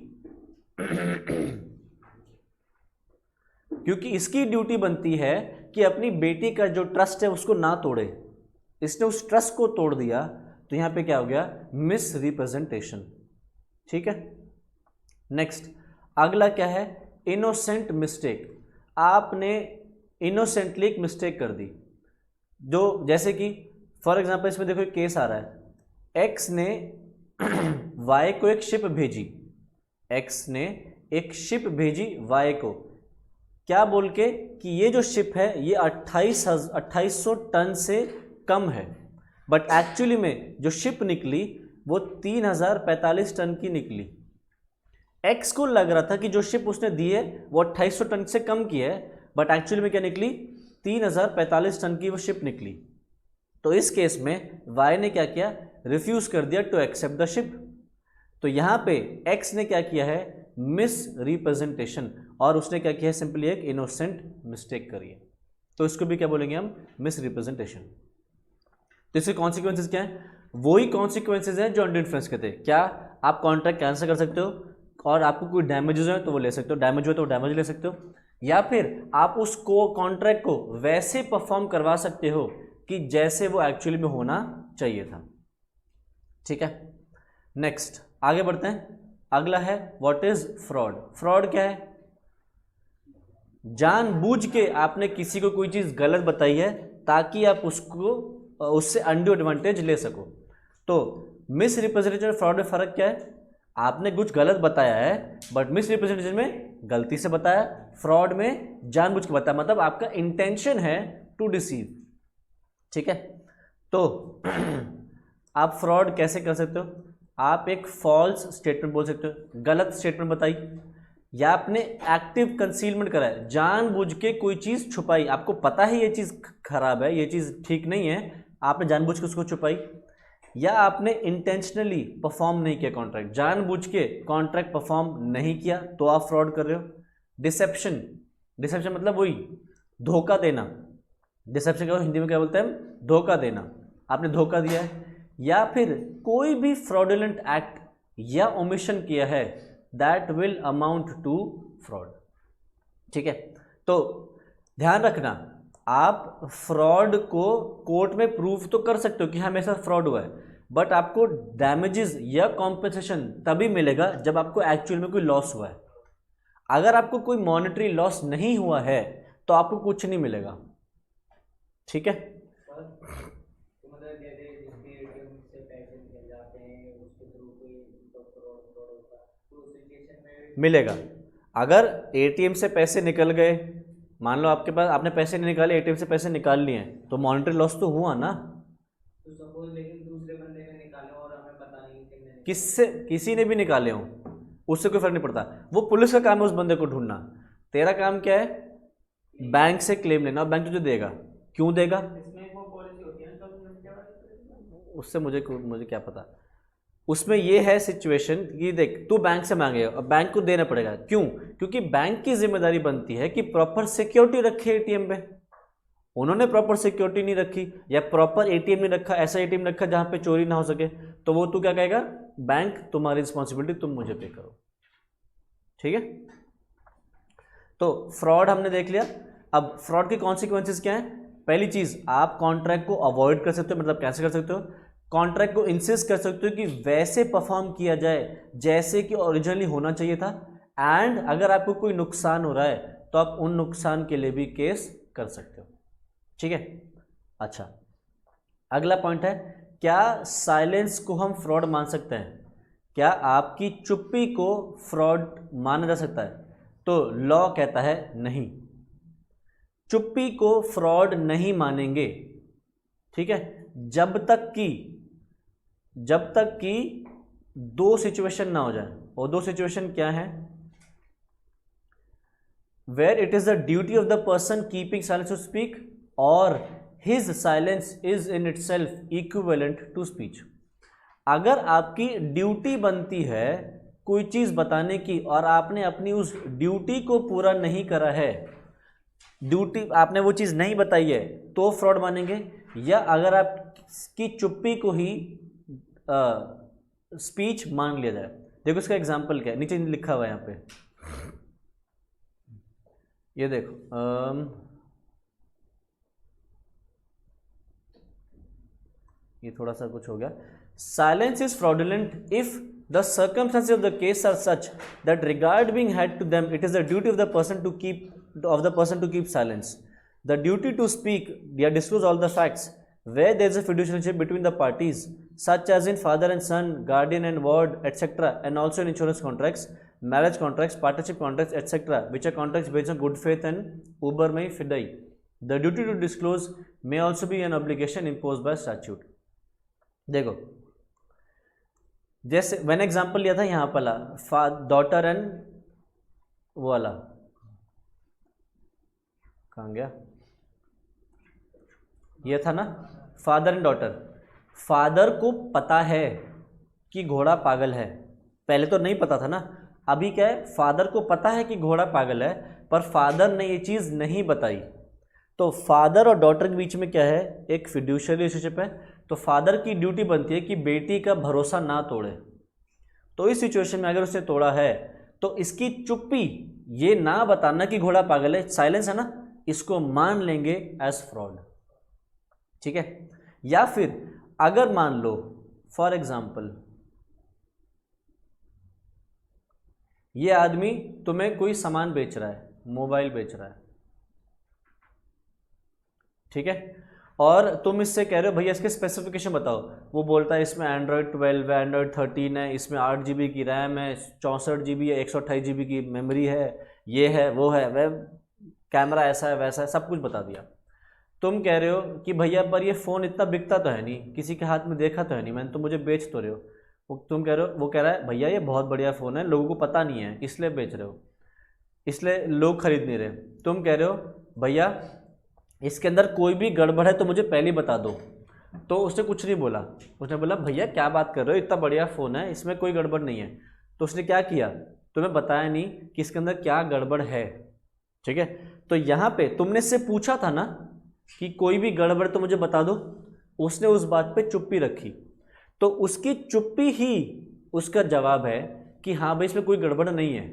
क्योंकि इसकी ड्यूटी बनती है कि अपनी बेटी का जो ट्रस्ट है उसको ना तोड़े, इसने उस ट्रस्ट को तोड़ दिया, तो यहां पे क्या हो गया? Miss representation. ठीक है, नेक्स्ट अगला क्या है? Innocent mistake. आपने इनोसेंटली एक मिस्टेक कर दी, जो जैसे कि फॉर एग्जांपल इसमें देखो एक केस आ रहा है, एक्स ने वाई को एक शिप भेजी, एक्स ने एक शिप भेजी वाई को, क्या बोल के कि ये जो शिप है ये 2800 टन से कम है, बट एक्चुअली में जो शिप निकली वो 3045 टन की निकली। एक्स को लग रहा था कि जो शिप उसने दी है वो 2800 टन से कम की है, बट एक्चुअली में क्या निकली? 3045 टन की वो शिप निकली। तो इस केस में वाई ने क्या किया? रिफ्यूज कर दिया टू एक्सेप्ट द शिप। तो यहां पे एक्स ने क्या किया है? मिस रिप्रेजेंटेशन, और उसने क्या किया है? सिंपली एक इनोसेंट मिस्टेक करी है। तो इसको भी क्या बोलेंगे हम? Miss representation. तो इसके कॉन्सिक्वेंसेज क्या है? वही कॉन्सिक्वेंसेज हैं जो अंडर इन्फ्लुएंस के थे। क्या? आप कॉन्ट्रैक्ट कैंसिल कर सकते हो, और आपको कोई डैमेजेस है तो वो ले सकते हो, डैमेज हो तो डैमेज ले सकते हो, या फिर आप उसको कॉन्ट्रैक्ट को वैसे परफॉर्म करवा सकते हो कि जैसे वो एक्चुअली में होना चाहिए था। ठीक है, नेक्स्ट आगे बढ़ते हैं। अगला है व्हाट इज फ्रॉड। फ्रॉड क्या है? जानबूझ के आपने किसी को कोई चीज गलत बताई है ताकि आप उससे अनड्यू एडवांटेज ले सको। तो मिस रिप्रेजेंटेशन और फ्रॉड में फर्क क्या है? आपने कुछ गलत बताया है, बट मिस रिप्रेजेंटेशन में गलती से बताया, फ्रॉड में जानबूझ के बताया, मतलब आपका इंटेंशन है टू डिसीव। ठीक है, तो आप फ्रॉड कैसे कर सकते हो? आप एक फॉल्स स्टेटमेंट बोल सकते हो, गलत स्टेटमेंट बताई, या आपने एक्टिव कंसीलमेंट करा है, जानबूझ के कोई चीज छुपाई, आपको पता है ये चीज खराब है, ये चीज ठीक नहीं है, आपने जानबूझ के उसको छुपाई, या आपने इंटेंशनली परफॉर्म नहीं किया कॉन्ट्रैक्ट, जानबूझ के कॉन्ट्रैक्ट परफॉर्म नहीं किया, तो आप फ्रॉड कर रहे हो। डिसेप्शन, डिसेप्शन मतलब वही धोखा देना। डिसेप्शन का हिंदी में क्या बोलते हैं? धोखा देना। आपने धोखा दिया है, या फिर कोई भी फ्रॉडुलेंट एक्ट या ओमिशन किया है, that will amount to fraud. ठीक है, तो ध्यान रखना, आप फ्रॉड को कोर्ट में प्रूव तो कर सकते हो कि हाँ मेरे साथ फ्रॉड हुआ है, बट आपको डैमेजेस या कॉम्पेंसेशन तभी मिलेगा जब आपको एक्चुअल में कोई लॉस हुआ है। अगर आपको कोई मॉनेटरी लॉस नहीं हुआ है तो आपको कुछ नहीं मिलेगा। ठीक है, मिलेगा। अगर एटीएम से पैसे निकल गए, मान लो आपके पास, आपने पैसे नहीं निकाले, एटीएम से पैसे निकाल लिए हैं, तो मॉनेटरी लॉस तो हुआ ना। तो सपोज लेकिन दूसरे बंदे ने निकाले और हमें पता नहीं किसने निकाले। किससे? किसी ने भी निकाले हो, उससे कोई फर्क नहीं पड़ता, वो पुलिस का काम है उस बंदे को ढूंढना। तेरा काम क्या है? बैंक से क्लेम लेना, और बैंक तुझे देगा। क्यों देगा? इसमें वो पॉलिसी होती है ना, तो क्या बात है? उससे मुझे क्या पता। उसमें ये है सिचुएशन कि देख तू बैंक से मांगेगा और बैंक को देना पड़ेगा, क्यों? क्योंकि बैंक की जिम्मेदारी बनती है कि प्रॉपर सिक्योरिटी रखे एटीएम पे। उन्होंने प्रॉपर सिक्योरिटी नहीं रखी या प्रॉपर एटीएम नहीं रखा, ऐसा एटीएम रखा जहां पे चोरी ना हो सके, तो वो तू क्या कहेगा? बैंक तुम्हारी रिस्पॉन्सिबिलिटी, तुम मुझे पे करो। ठीक है, तो फ्रॉड हमने देख लिया। अब फ्रॉड के कॉन्सिक्वेंसेस क्या है? पहली चीज, आप कॉन्ट्रैक्ट को अवॉइड कर सकते हो, मतलब कैसे कर सकते हो? कॉन्ट्रैक्ट को इंसिस्ट कर सकते हो कि वैसे परफॉर्म किया जाए जैसे कि ओरिजिनली होना चाहिए था, एंड अगर आपको कोई नुकसान हो रहा है तो आप उन नुकसान के लिए भी केस कर सकते हो। ठीक है, अच्छा अगला पॉइंट है, क्या साइलेंस को हम फ्रॉड मान सकते हैं? क्या आपकी चुप्पी को फ्रॉड माना जा सकता है? तो लॉ कहता है नहीं, चुप्पी को फ्रॉड नहीं मानेंगे। ठीक है, जब तक कि दो सिचुएशन ना हो जाए, और दो सिचुएशन क्या है? Where it is the duty of the person keeping silence to speak or his silence is in itself equivalent to speech. अगर आपकी ड्यूटी बनती है कोई चीज बताने की और आपने अपनी उस ड्यूटी को पूरा नहीं करा है, ड्यूटी आपने वो चीज नहीं बताई है, तो फ्रॉड मानेंगे। या अगर आपकी चुप्पी को ही स्पीच मान लिया जाए। देखो इसका एग्जाम्पल क्या है, नीचे लिखा हुआ है यहाँ पे, ये देखो ये थोड़ा सा कुछ हो गया। Silence is fraudulent if the circumstances of the case are such that regard being had to them it is the duty of the person to keep silence. The duty to speak या disclose all the facts where there is a fiduciary relationship between the parties, such as in father and son, guardian and ward, etc., and also in insurance contracts, marriage contracts, partnership contracts, etc., which are contracts based on good faith and uber mei fidei. The duty to disclose may also be an obligation imposed by statute. देखो, जैसे मैंने example लिया था यहाँ वाला, daughter and वो वाला कहाँ गया, ये था ना, फादर एंड डॉटर। फादर को पता है कि घोड़ा पागल है, पहले तो नहीं पता था ना, अभी क्या है, फादर को पता है कि घोड़ा पागल है, पर फादर ने ये चीज़ नहीं बताई। तो फादर और डॉटर के बीच में क्या है, एक फिड्यूशियरी रिलेशनशिप है। तो फादर की ड्यूटी बनती है कि बेटी का भरोसा ना तोड़े। तो इस सिचुएशन में अगर उसने तोड़ा है तो इसकी चुप्पी, ये ना बताना कि घोड़ा पागल है, साइलेंस है ना, इसको मान लेंगे एज फ्रॉड। ठीक है, या फिर अगर मान लो फॉर एग्जाम्पल ये आदमी तुम्हें कोई सामान बेच रहा है, मोबाइल बेच रहा है, ठीक है, और तुम इससे कह रहे हो भैया इसके स्पेसिफिकेशन बताओ। वो बोलता है इसमें एंड्रॉयड 12 है, एंड्रॉयड 13 है, इसमें 8 GB की रैम है, 64 GB है, 128 GB की मेमोरी है, ये है वो है, वह कैमरा ऐसा है वैसा है, सब कुछ बता दिया। तुम कह रहे हो कि भैया पर ये फ़ोन इतना बिकता तो है नहीं, किसी के हाथ में देखा तो है नहीं, मैंने तो मुझे बेच तो रहे हो। तुम कह रहे हो, वो कह रहा है भैया ये बहुत बढ़िया फ़ोन है, लोगों को पता नहीं है इसलिए बेच रहे हो, इसलिए लोग खरीद नहीं रहे। तुम कह रहे हो भैया इसके अंदर कोई भी गड़बड़ है तो मुझे पहले बता दो। तो उसने कुछ नहीं बोला, उसने बोला भैया क्या बात कर रहे हो, इतना बढ़िया फ़ोन है, इसमें कोई गड़बड़ नहीं है। तो उसने क्या किया, तुम्हें बताया नहीं कि इसके अंदर क्या गड़बड़ है। ठीक है, तो यहाँ पे तुमने इससे पूछा था ना कि कोई भी गड़बड़ तो मुझे बता दो, उसने उस बात पे चुप्पी रखी, तो उसकी चुप्पी ही उसका जवाब है कि हाँ भाई इसमें कोई गड़बड़ नहीं है।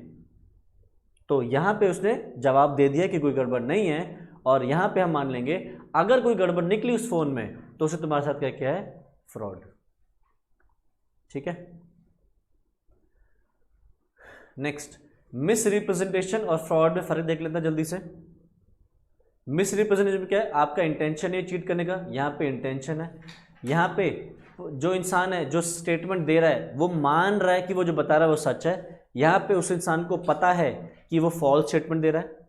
तो यहाँ पे उसने जवाब दे दिया कि कोई गड़बड़ नहीं है, और यहाँ पे हम मान लेंगे अगर कोई गड़बड़ निकली उस फोन में तो उसे तुम्हारे साथ क्या क्या है, फ्रॉड। ठीक है, नेक्स्ट मिस रिप्रेजेंटेशन और फ्रॉड में फर्क देख लेते हैं जल्दी से। मिस रिप्रेजेंटेशन क्या है, आपका इंटेंशन है चीट करने का, यहाँ पे इंटेंशन है, यहाँ पे जो इंसान है जो स्टेटमेंट दे रहा है वो मान रहा है कि वो जो बता रहा है वो सच है, यहाँ पे उस इंसान को पता है कि वो फॉल्स स्टेटमेंट दे रहा है।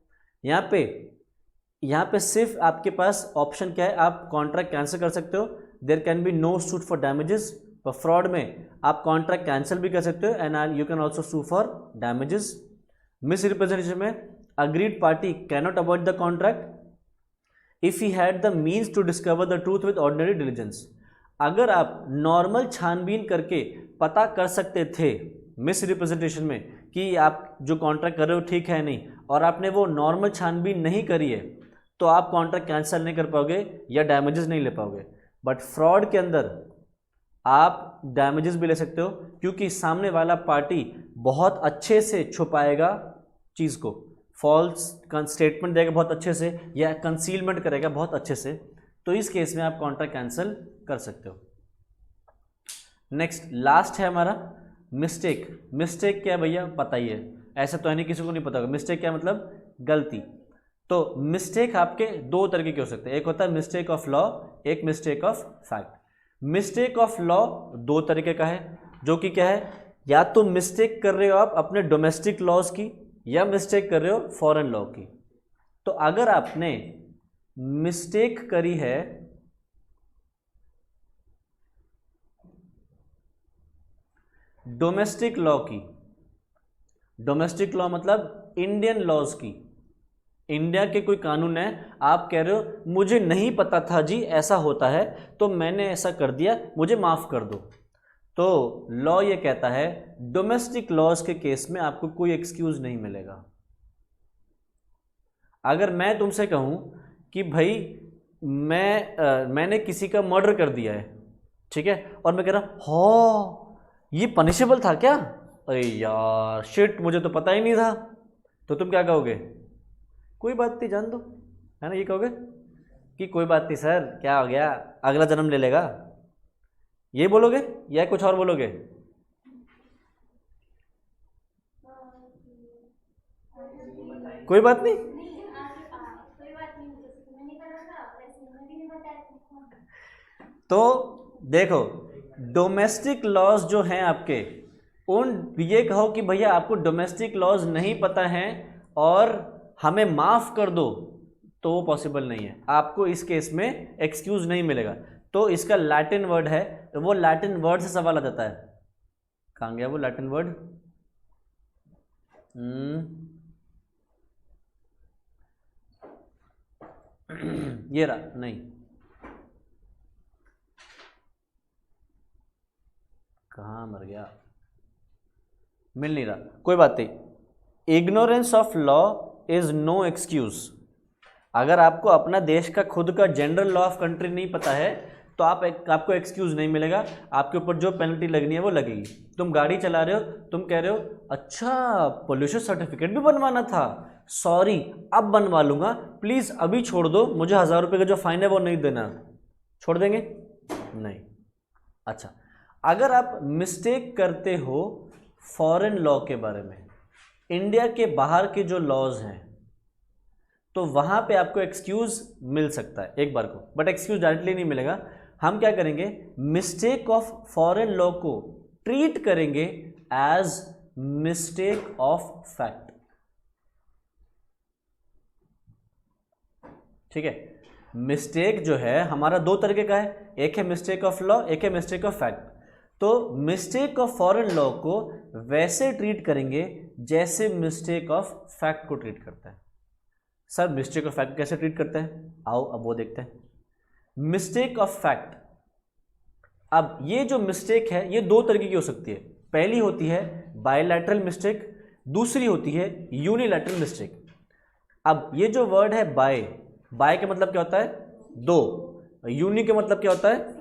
यहाँ पे सिर्फ आपके पास ऑप्शन क्या है, आप कॉन्ट्रैक्ट कैंसिल कर सकते हो, there can be no suit for damages. पर फ्रॉड में आप कॉन्ट्रैक्ट कैंसिल भी कर सकते हो and you can also sue for damages. Misrepresentation में aggrieved party cannot avoid the contract if he had the means to discover the truth with ordinary diligence. अगर आप नॉर्मल छानबीन करके पता कर सकते थे मिस रिप्रेजेंटेशन में कि आप जो कॉन्ट्रैक्ट कर रहे हो ठीक है नहीं, और आपने वो नॉर्मल छानबीन नहीं करी है, तो आप कॉन्ट्रैक्ट कैंसिल नहीं कर पाओगे या डैमेजेस नहीं ले पाओगे। बट फ्रॉड के अंदर आप डैमेजेस भी ले सकते हो, क्योंकि सामने वाला पार्टी बहुत अच्छे से छुपाएगा चीज़ को, फॉल्स स्टेटमेंट देगा बहुत अच्छे से, या कंसीलमेंट करेगा बहुत अच्छे से, तो इस केस में आप कॉन्ट्रैक्ट कैंसिल कर सकते हो। नेक्स्ट लास्ट है हमारा मिस्टेक। मिस्टेक क्या है भैया, पता ही है, ऐसा तो है नहीं किसी को नहीं पता होगा। मिस्टेक क्या मतलब गलती। तो मिस्टेक आपके दो तरीके के हो सकते हैं, एक होता है मिस्टेक ऑफ लॉ, एक mistake of fact. Mistake of law दो तरीके का है, जो कि क्या है, या तो मिस्टेक कर रहे हो आप अपने डोमेस्टिक लॉज की, या मिस्टेक कर रहे हो फॉरेन लॉ की। तो अगर आपने मिस्टेक करी है डोमेस्टिक लॉ की, डोमेस्टिक लॉ मतलब इंडियन लॉज की, इंडिया के कोई कानून है, आप कह रहे हो मुझे नहीं पता था जी ऐसा होता है, तो मैंने ऐसा कर दिया, मुझे माफ़ कर दो। तो लॉ ये कहता है डोमेस्टिक लॉज के केस में आपको कोई एक्सक्यूज नहीं मिलेगा। अगर मैं तुमसे कहूं कि भाई मैंने किसी का मर्डर कर दिया है, ठीक है, और मैं कह रहा हो ये पनिशेबल था क्या, अरे यार शिट मुझे तो पता ही नहीं था, तो तुम क्या कहोगे, कोई बात नहीं जान दो, है ना, ये कहोगे कि कोई बात नहीं सर क्या हो गया, अगला जन्म ले लेगा, ये बोलोगे या कुछ और बोलोगे? कोई बात नहीं, तो देखो डोमेस्टिक लॉज जो हैं आपके, उन ये कहो कि भैया आपको डोमेस्टिक लॉज नहीं पता हैं और हमें माफ़ कर दो, तो वो पॉसिबल नहीं है, आपको इस केस में एक्सक्यूज नहीं मिलेगा। तो इसका लैटिन वर्ड है, वो लैटिन वर्ड से सवाल आ जाता है, कहाँ गया वो लैटिन वर्ड, ये रहा, नहीं कहाँ मर गया, मिल नहीं रहा, कोई बात नहीं। Ignorance of law is no excuse. अगर आपको अपना देश का खुद का जनरल लॉ ऑफ कंट्री नहीं पता है, तो आपको एक्सक्यूज नहीं मिलेगा, आपके ऊपर जो पेनल्टी लगनी है वो लगेगी। तुम गाड़ी चला रहे हो, तुम कह रहे हो अच्छा पोल्यूशन सर्टिफिकेट भी बनवाना था, सॉरी अब बनवा लूंगा, प्लीज़ अभी छोड़ दो, मुझे 1000 रुपये का जो फाइन है वो नहीं देना, छोड़ देंगे? नहीं। अच्छा, अगर आप मिस्टेक करते हो फॉरेन लॉ के बारे में, इंडिया के बाहर के जो लॉज हैं, तो वहाँ पे आपको एक्सक्यूज़ मिल सकता है एक बार को, बट एक्सक्यूज़ डायरेक्टली नहीं मिलेगा। हम क्या करेंगे, मिस्टेक ऑफ फॉरेन लॉ को ट्रीट करेंगे एज मिस्टेक ऑफ फैक्ट, ठीक है। मिस्टेक जो है हमारा दो तरीके का है, एक है मिस्टेक ऑफ लॉ, एक है मिस्टेक ऑफ फैक्ट। तो मिस्टेक ऑफ फॉरेन लॉ को वैसे ट्रीट करेंगे जैसे मिस्टेक ऑफ फैक्ट को ट्रीट करता है। सर मिस्टेक ऑफ फैक्ट कैसे ट्रीट करते हैं, आओ अब वो देखते हैं। मिस्टेक ऑफ फैक्ट, अब ये जो मिस्टेक है ये दो तरीके की हो सकती है, पहली होती है बायलैटरल मिस्टेक, दूसरी होती है यूनिलैटरल मिस्टेक। अब ये जो वर्ड है बाय का मतलब क्या होता है, दो, यूनि का मतलब क्या होता है,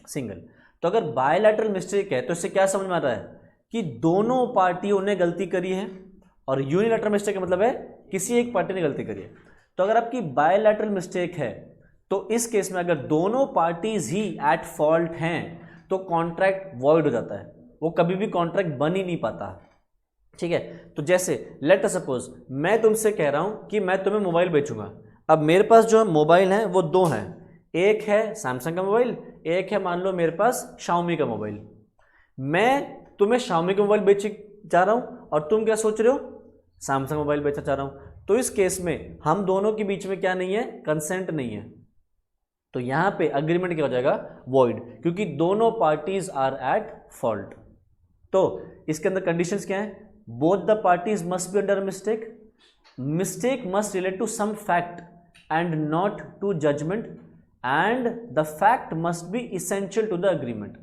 सिंगल। तो अगर बायलैटरल मिस्टेक है तो इससे क्या समझ में आ रहा है कि दोनों पार्टियों ने गलती करी है, और यूनिलैटरल मिस्टेक का मतलब है किसी एक पार्टी ने गलती करी है। तो अगर आपकी बायलैटरल मिस्टेक है तो इस केस में अगर दोनों पार्टीज ही एट फॉल्ट हैं तो कॉन्ट्रैक्ट वॉइड हो जाता है, वो कभी भी कॉन्ट्रैक्ट बन ही नहीं पाता, ठीक है। तो जैसे लेट अस सपोज मैं तुमसे कह रहा हूं कि मैं तुम्हें मोबाइल बेचूंगा। अब मेरे पास जो मोबाइल है वो दो हैं, एक है सैमसंग का मोबाइल, एक है मान लो मेरे पास शाओमी का मोबाइल। मैं तुम्हें शाओमी का मोबाइल बेच जा रहा हूं और तुम क्या सोच रहे हो, सैमसंग मोबाइल बेचना चाह रहा हूं। तो इस केस में हम दोनों के बीच में क्या नहीं है, कंसेंट नहीं है, तो यहां पे अग्रीमेंट क्या हो जाएगा, वॉइड, क्योंकि दोनों पार्टीज आर एट फॉल्ट। तो इसके अंदर कंडीशंस क्या है, both the parties must be under mistake, mistake must relate to some fact and not to judgement, and the fact must be essential to the agreement.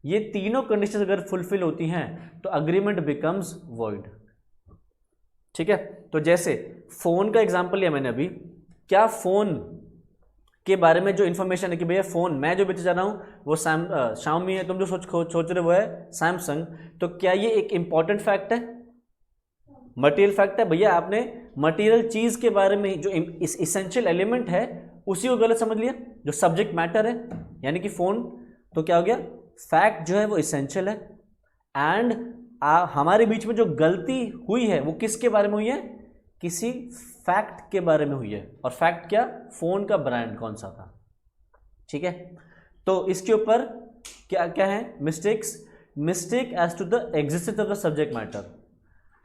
ये तीनों condition अगर fulfil होती हैं तो अग्रीमेंट बिकम्स वॉइड। ठीक है, तो जैसे फोन का एग्जांपल लिया मैंने अभी, क्या फोन के बारे में जो इन्फॉर्मेशन है कि भैया फोन मैं जो बेचे जा रहा हूँ वो शाओमी है, तुम जो सोच रहे हो वो है सैमसंग, तो क्या ये एक इंपॉर्टेंट फैक्ट है, मटेरियल फैक्ट है? भैया आपने मटेरियल चीज के बारे में जो इसेंशियल एलिमेंट है उसी को गलत समझ लिया, जो सब्जेक्ट मैटर है यानी कि फोन। तो क्या हो गया, फैक्ट जो है वो इसेंशियल है, एंड हमारे बीच में जो गलती हुई है वो किसके बारे में हुई है, किसी फैक्ट के बारे में हुई है। और फैक्ट क्या, फोन का ब्रांड कौन सा था। ठीक है, तो इसके ऊपर क्या क्या है mistakes, mistake as to the existence of the subject matter.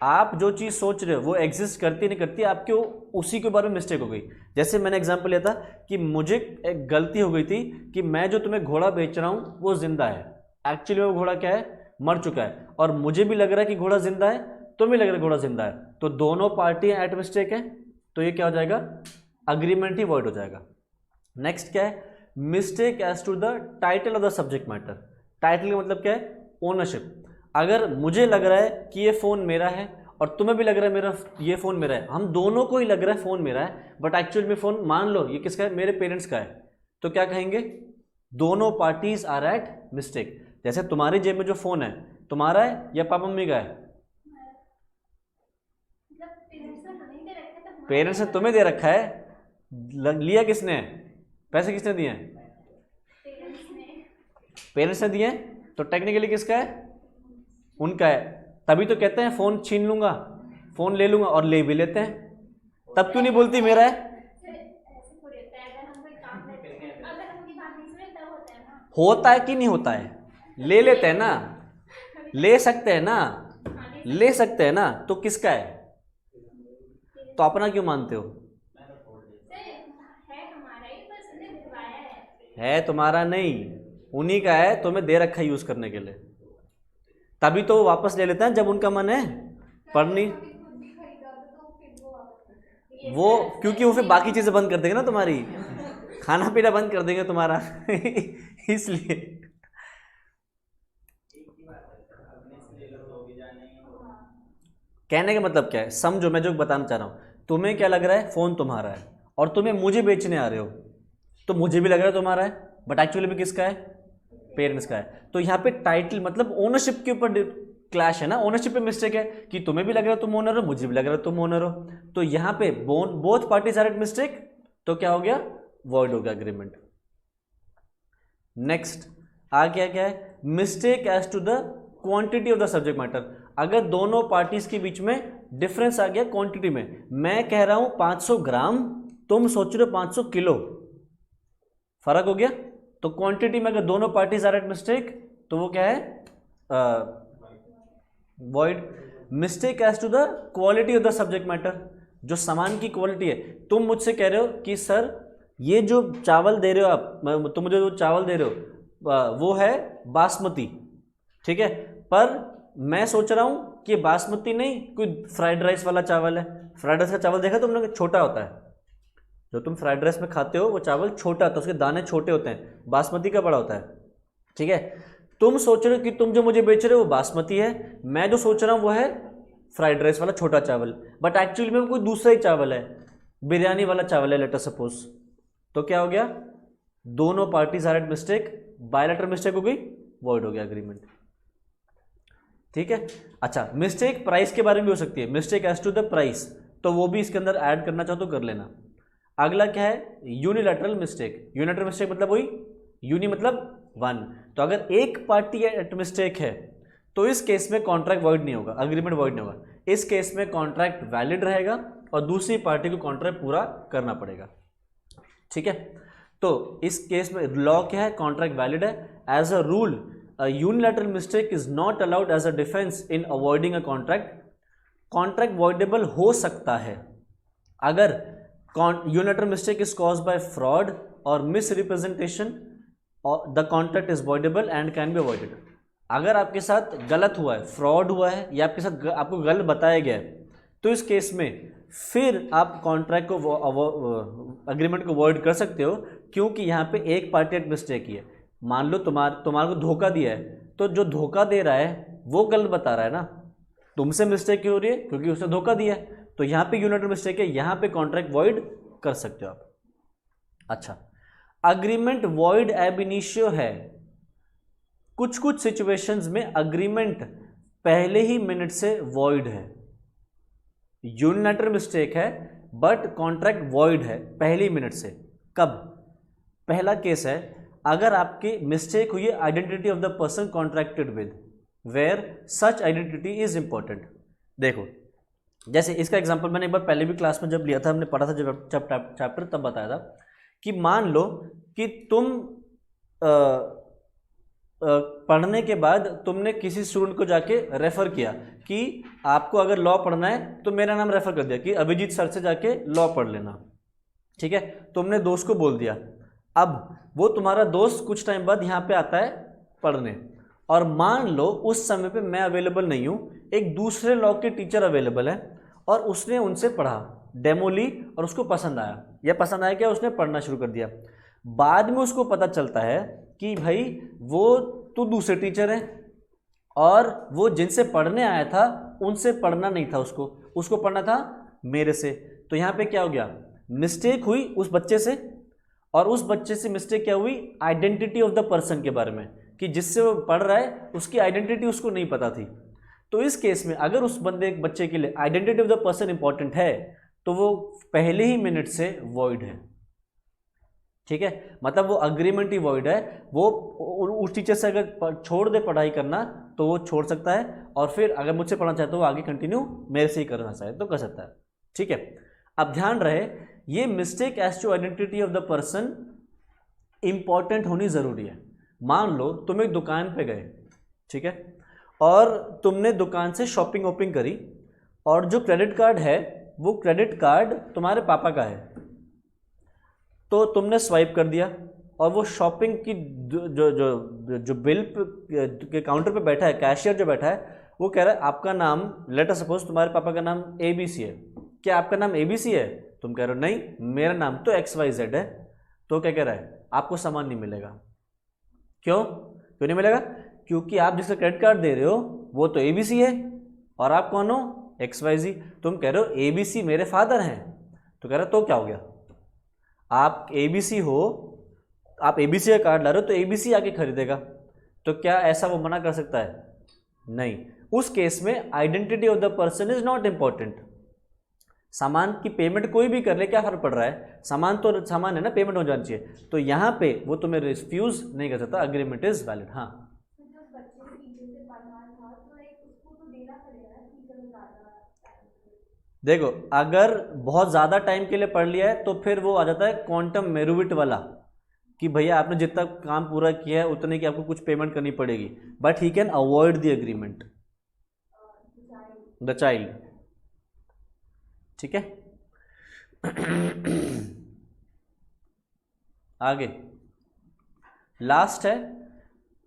आप जो चीज़ सोच रहे हो वो एग्जिस्ट करती नहीं करती, आपके उसी के बारे में मिस्टेक हो गई। जैसे मैंने एग्जांपल लिया था कि मुझे एक गलती हो गई थी कि मैं जो तुम्हें घोड़ा बेच रहा हूँ वो जिंदा है, एक्चुअली वो घोड़ा क्या है, मर चुका है, और मुझे भी लग रहा है कि घोड़ा जिंदा है, तुम्हें लग रहा है घोड़ा जिंदा है, तो दोनों पार्टियां एट मिस्टेक है, तो ये क्या हो जाएगा, अग्रीमेंट ही वॉइड हो जाएगा। नेक्स्ट क्या है, mistake as to the title of the subject matter. Title का मतलब क्या है, ओनरशिप। अगर मुझे लग रहा है कि ये फ़ोन मेरा है और तुम्हें भी लग रहा है मेरा ये फ़ोन मेरा है, हम दोनों को ही लग रहा है फ़ोन मेरा है, बट एक्चुअल में फ़ोन मान लो ये किसका है, मेरे पेरेंट्स का है, तो क्या कहेंगे, दोनों पार्टीज आर एट मिस्टेक। जैसे तुम्हारी जेब में जो फ़ोन है तुम्हारा है या पापा मम्मी का है, पेरेंट्स ने तुम्हें दे रखा है, लिया किसने, पैसे किसने दिए हैं, पेरेंट्स ने दिए, तो टेक्निकली किसका है, उनका है। तभी तो कहते हैं फ़ोन छीन लूंगा, फ़ोन ले लूंगा, और ले भी लेते हैं, तब क्यों नहीं बोलती मेरा है। होता है कि नहीं होता है, ले लेते हैं ना, ले सकते हैं ना, ले सकते हैं ना, तो किसका है, तो अपना क्यों मानते हो, है तुम्हारा नहीं, उन्हीं का है, तुम्हें दे रखा है यूज करने के लिए, तभी तो वो वापस ले लेते हैं जब उनका मन है, पढ़नी वो, क्योंकि वो फिर बाकी चीजें बंद कर देंगे ना, तुम्हारी खाना पीना बंद कर देंगे तुम्हारा इसलिए। कहने का मतलब क्या है, समझो मैं जो बताना चाह रहा हूं, तुम्हें क्या लग रहा है, फोन तुम्हारा है और तुम्हें मुझे बेचने आ रहे हो, तो मुझे भी लग रहा है तुम्हारा है, बट एक्चुअली में किसका है, पेरेंट्स का है। तो यहाँ पे टाइटल मतलब ओनरशिप के ऊपर क्लैश है ना, ओनरशिप पे मिस्टेक है कि तुम्हें भी लग रहा है तुम ओनर हो, मुझे भी लग रहा है तुम ओनर हो, तो यहाँ पे both parties are at mistake, तो क्या हो गया, वॉइड हो गया अग्रीमेंट। नेक्स्ट आ गया क्या है, mistake as to the quantity of the subject matter. अगर दोनों पार्टीज के बीच में डिफरेंस आ गया क्वांटिटी में, मैं कह रहा हूं 500 ग्राम, तुम सोच रहे हो 500 किलो, फर्क हो गया। तो क्वांटिटी में अगर दोनों पार्टीज आर एट मिस्टेक तो वो क्या है, void. Mistake as to the quality of the subject matter, जो सामान की क्वालिटी है, तुम मुझसे कह रहे हो कि सर ये जो चावल दे रहे हो आप, तुम मुझे जो चावल दे रहे हो वो है बासमती, ठीक है, पर मैं सोच रहा हूं कि बासमती नहीं, कोई फ्राइड राइस वाला चावल है। फ्राइड राइस का चावल देखा तुमने, छोटा होता है, जो तुम फ्राइड राइस में खाते हो वो चावल छोटा होता है, उसके दाने छोटे होते हैं, बासमती का बड़ा होता है, ठीक है। तुम सोच रहे हो कि तुम जो मुझे बेच रहे हो वो बासमती है, मैं जो सोच रहा हूँ वो है फ्राइड राइस वाला छोटा चावल, बट एक्चुअली में वो कोई दूसरा ही चावल है, बिरयानी वाला चावल है, लेट अस सपोज। तो क्या हो गया, दोनों parties are at mistake, bilateral mistake हो गई, वॉइड हो गया अग्रीमेंट, ठीक है। अच्छा, मिस्टेक प्राइस के बारे में भी हो सकती है, mistake as to the price, तो वो भी इसके अंदर ऐड करना चाहो तो कर लेना। अगला क्या है, यूनिलैटरल मिस्टेक। यूनिलैटरल मिस्टेक मतलब वही, यूनि मतलब वन, तो अगर एक पार्टी एट मिस्टेक है तो इस केस में कॉन्ट्रैक्ट वॉइड नहीं होगा, अग्रीमेंट वॉइड नहीं होगा। इस केस में कॉन्ट्रैक्ट वैलिड रहेगा और दूसरी पार्टी को कॉन्ट्रैक्ट पूरा करना पड़ेगा, ठीक है। तो इस केस में लॉ क्या है, कॉन्ट्रैक्ट वैलिड है। As a rule unilateral mistake is not allowed as a defence in avoiding a contract. Contract voidable हो सकता है अगर unilateral mistake is caused by fraud और मिसरिप्रेजेंटेशन, और the contract is voidable and can be avoided. अगर आपके साथ गलत हुआ है, फ्रॉड हुआ है, या आपके साथ आपको गलत बताया गया है, तो इस केस में फिर आप कॉन्ट्रैक्ट को अग्रीमेंट को वॉइड कर सकते हो, क्योंकि यहाँ पे एक पार्टी एक मिस्टेक की है। मान लो तुम्हारे को धोखा दिया है, तो जो धोखा दे रहा है वो गलत बता रहा है ना, तुमसे मिस्टेक क्यों हो रही है, क्योंकि उसने धोखा दिया है। तो यहाँ पे यूनाइटेड मिस्टेक है, यहाँ पे कॉन्ट्रैक्ट वॉइड कर सकते हो आप। अच्छा, अग्रीमेंट वॉइड एब इनिशियो है। कुछ कुछ सिचुएशंस में अग्रीमेंट पहले ही मिनट से वॉइड है, यूनिलैटरल मिस्टेक है बट कॉन्ट्रैक्ट वॉइड है पहले ही मिनट से। कब? पहला केस है अगर आपकी मिस्टेक हुई है identity of the person contracted with, where such identity is important. देखो, जैसे इसका एग्जांपल मैंने एक बार पहले भी क्लास में जब लिया था, हमने पढ़ा था जब चैप्टर, तब बताया था कि मान लो कि तुम पढ़ने के बाद तुमने किसी स्टूडेंट को जाके रेफर किया कि आपको अगर लॉ पढ़ना है, तो मेरा नाम रेफर कर दिया कि अभिजीत सर से जाके लॉ पढ़ लेना, ठीक है। तुमने दोस्त को बोल दिया, अब वो तुम्हारा दोस्त कुछ टाइम बाद यहाँ पे आता है पढ़ने, और मान लो उस समय पे मैं अवेलेबल नहीं हूँ, एक दूसरे लॉ के टीचर अवेलेबल है और उसने उनसे पढ़ा, डेमो ली और उसको पसंद आया, या पसंद आया क्या, उसने पढ़ना शुरू कर दिया। बाद में उसको पता चलता है कि भाई वो तो दूसरे टीचर हैं और वो जिनसे पढ़ने आया था उनसे पढ़ना नहीं था, उसको पढ़ना था मेरे से। तो यहाँ पे क्या हो गया, मिस्टेक हुई उस बच्चे से, और उस बच्चे से मिस्टेक क्या हुई, आइडेंटिटी ऑफ द पर्सन के बारे में, कि जिससे वो पढ़ रहा है उसकी आइडेंटिटी उसको नहीं पता थी। तो इस केस में अगर उस बच्चे के लिए identity of the person important है, तो वो पहले ही मिनट से वॉइड है, ठीक है। मतलब वो अग्रीमेंट ही वॉइड है। वो उस टीचर से अगर छोड़ दे पढ़ाई करना तो वो छोड़ सकता है, और फिर अगर मुझसे पढ़ना चाहे तो वो आगे कंटिन्यू मेरे से ही करना चाहे तो कर सकता है, ठीक है। अब ध्यान रहे, ये mistake as to identity of the person important होनी जरूरी है। मान लो तुम एक दुकान पे गए, ठीक है, और तुमने दुकान से शॉपिंग वॉपिंग करी, और जो क्रेडिट कार्ड है वो क्रेडिट कार्ड तुम्हारे पापा का है, तो तुमने स्वाइप कर दिया, और वो शॉपिंग की जो बिल के काउंटर पे बैठा है, कैशियर जो बैठा है, वो कह रहा है आपका नाम, लेट अस सपोज तुम्हारे पापा का नाम ABC है, क्या आपका नाम ABC है? तुम कह रहे हो नहीं, मेरा नाम तो XYZ है। तो क्या कह रहा है, आपको सामान नहीं मिलेगा। क्यों नहीं मिलेगा? क्योंकि आप जिसका क्रेडिट कार्ड दे रहे हो वो तो ABC है, और आप कौन हो, XYZ। तुम कह रहे हो ABC मेरे फादर हैं, तो कह रहे तो क्या हो गया, आप ABC हो, आप ABC का कार्ड ला रहे हो तो ABC आके खरीदेगा, तो क्या ऐसा वो मना कर सकता है? नहीं। उस केस में identity of the person is not important. सामान की पेमेंट कोई भी कर ले, क्या फर्क पड़ रहा है, सामान तो सामान है ना, पेमेंट हो जानी चाहिए। तो यहाँ पे वो तुम्हें रिफ्यूज नहीं कर सकता, अग्रीमेंट इज वैलिड। हाँ, देखो अगर बहुत ज़्यादा टाइम के लिए पढ़ लिया है तो फिर वो आ जाता है क्वांटम मेरुविट वाला, कि भैया आपने जितना काम पूरा किया है उतने की आपको कुछ पेमेंट करनी पड़ेगी, but he can avoid the agreement, the child, ठीक है। आगे लास्ट है,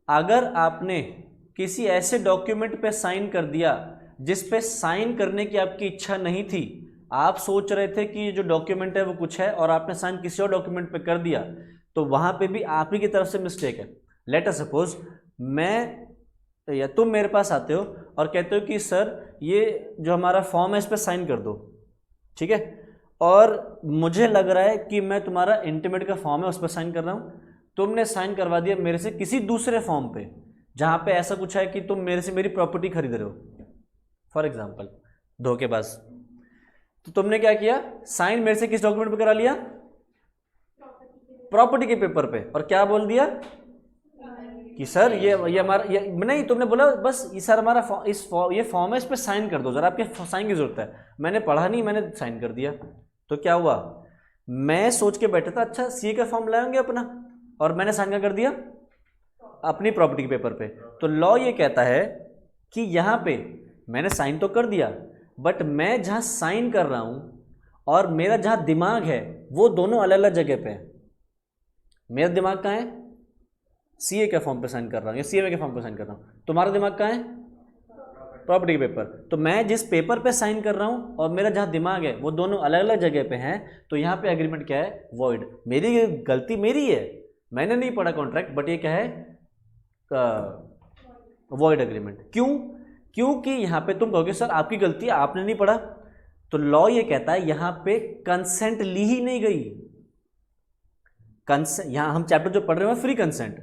अगर आपने किसी ऐसे डॉक्यूमेंट पे साइन कर दिया जिस पे साइन करने की आपकी इच्छा नहीं थी, आप सोच रहे थे कि ये जो डॉक्यूमेंट है वो कुछ है और आपने साइन किसी और डॉक्यूमेंट पे कर दिया, तो वहां पे भी आप ही की तरफ से मिस्टेक है। लेट अस सपोज मैं या तुम मेरे पास आते हो और कहते हो कि सर ये जो हमारा फॉर्म है इस पर साइन कर दो, ठीक है, और मुझे लग रहा है कि मैं तुम्हारा इंटीमेट का फॉर्म है उस पर साइन कर रहा हूँ, तुमने साइन करवा दिया मेरे से किसी दूसरे फॉर्म पे जहाँ पे ऐसा कुछ है कि तुम मेरे से मेरी प्रॉपर्टी खरीद रहे हो, फॉर एग्जाम्पल धोखेबाज। तो तुमने क्या किया, साइन मेरे से किस डॉक्यूमेंट पे करा लिया, प्रॉपर्टी के पेपर पे, और क्या बोल दिया कि सर ये हमारा नहीं, तुमने बोला बस ये सर हमारा ये फॉर्म है इस पे साइन कर दो, जरा आपके साइन की जरूरत है। मैंने पढ़ा नहीं, मैंने साइन कर दिया। तो क्या हुआ, मैं सोच के बैठा था अच्छा सीए का फॉर्म लाएंगे अपना, और मैंने साइन कर दिया अपनी प्रॉपर्टी के पेपर पे। तो लॉ ये कहता है कि यहाँ पे मैंने साइन तो कर दिया, बट मैं जहाँ साइन कर रहा हूँ और मेरा जहाँ दिमाग है वो दोनों अलग अलग जगह पे है। मेरा दिमाग कहाँ है, सीए के फॉर्म पे साइन कर रहा हूँ या सीएमए के फॉर्म पे साइन कर रहा हूँ, तुम्हारा दिमाग कहाँ है, प्रॉपर्टी के पेपर। तो मैं जिस पेपर पे साइन कर रहा हूँ और मेरा जहाँ दिमाग है वो दोनों अलग अलग जगह पे हैं, तो यहाँ पे एग्रीमेंट क्या है, वॉइड। मेरी गलती मेरी है, मैंने नहीं पढ़ा कॉन्ट्रैक्ट, बट ये क्या है, वॉइड एग्रीमेंट। क्यों? क्योंकि यहाँ पे तुम कहोगे सर आपकी गलती है, आपने नहीं पढ़ा। तो लॉ ये कहता है यहाँ पे कंसेंट ली ही नहीं गई। यहाँ हम चैप्टर जो पढ़ रहे हैं फ्री कंसेंट,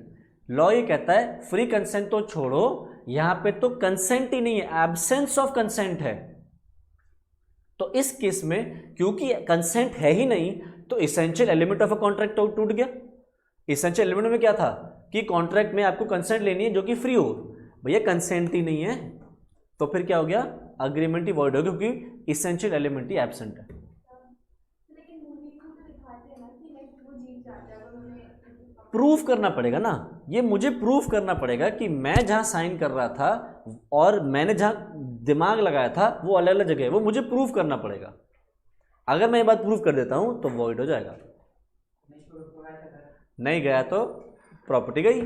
लॉ ये कहता है फ्री कंसेंट तो छोड़ो, यहाँ पे तो कंसेंट ही नहीं है, एब्सेंस ऑफ कंसेंट है। तो इस केस में क्योंकि कंसेंट है ही नहीं, तो essential element of a contract तो टूट गया। इसेंशियल एलिमेंट में क्या था कि कॉन्ट्रैक्ट में आपको कंसेंट लेनी है जो कि फ्री हो, भैया कंसेंट ही नहीं है, तो फिर क्या हो गया, अग्रीमेंट ही वॉइड हो गया, क्योंकि इसेंशियल एलिमेंट ही एब्सेंट है। प्रूफ करना पड़ेगा ना, ये मुझे प्रूफ करना पड़ेगा कि मैं जहां साइन कर रहा था और मैंने जहां दिमाग लगाया था वो अलग अलग जगह है, वो मुझे प्रूफ करना पड़ेगा। अगर मैं ये बात प्रूफ कर देता हूं तो वॉइड हो जाएगा, नहीं गया तो प्रॉपर्टी गई।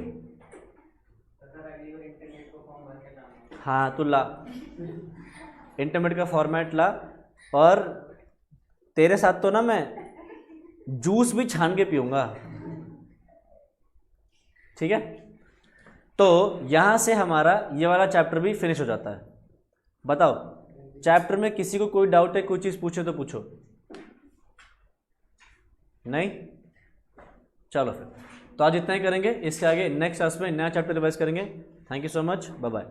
हाँ तो ला इंटरमीडिएट का फॉर्मेट ला, और तेरे साथ तो ना मैं जूस भी छान के पीऊंगा, ठीक है। तो यहां से हमारा ये वाला चैप्टर भी फिनिश हो जाता है। बताओ चैप्टर में किसी को कोई डाउट है, कोई चीज पूछे तो पूछो, नहीं? चलो फिर तो आज इतना ही करेंगे, इसके आगे नेक्स्ट क्लास में नया चैप्टर रिवाइज करेंगे। Thank you so much, bye bye.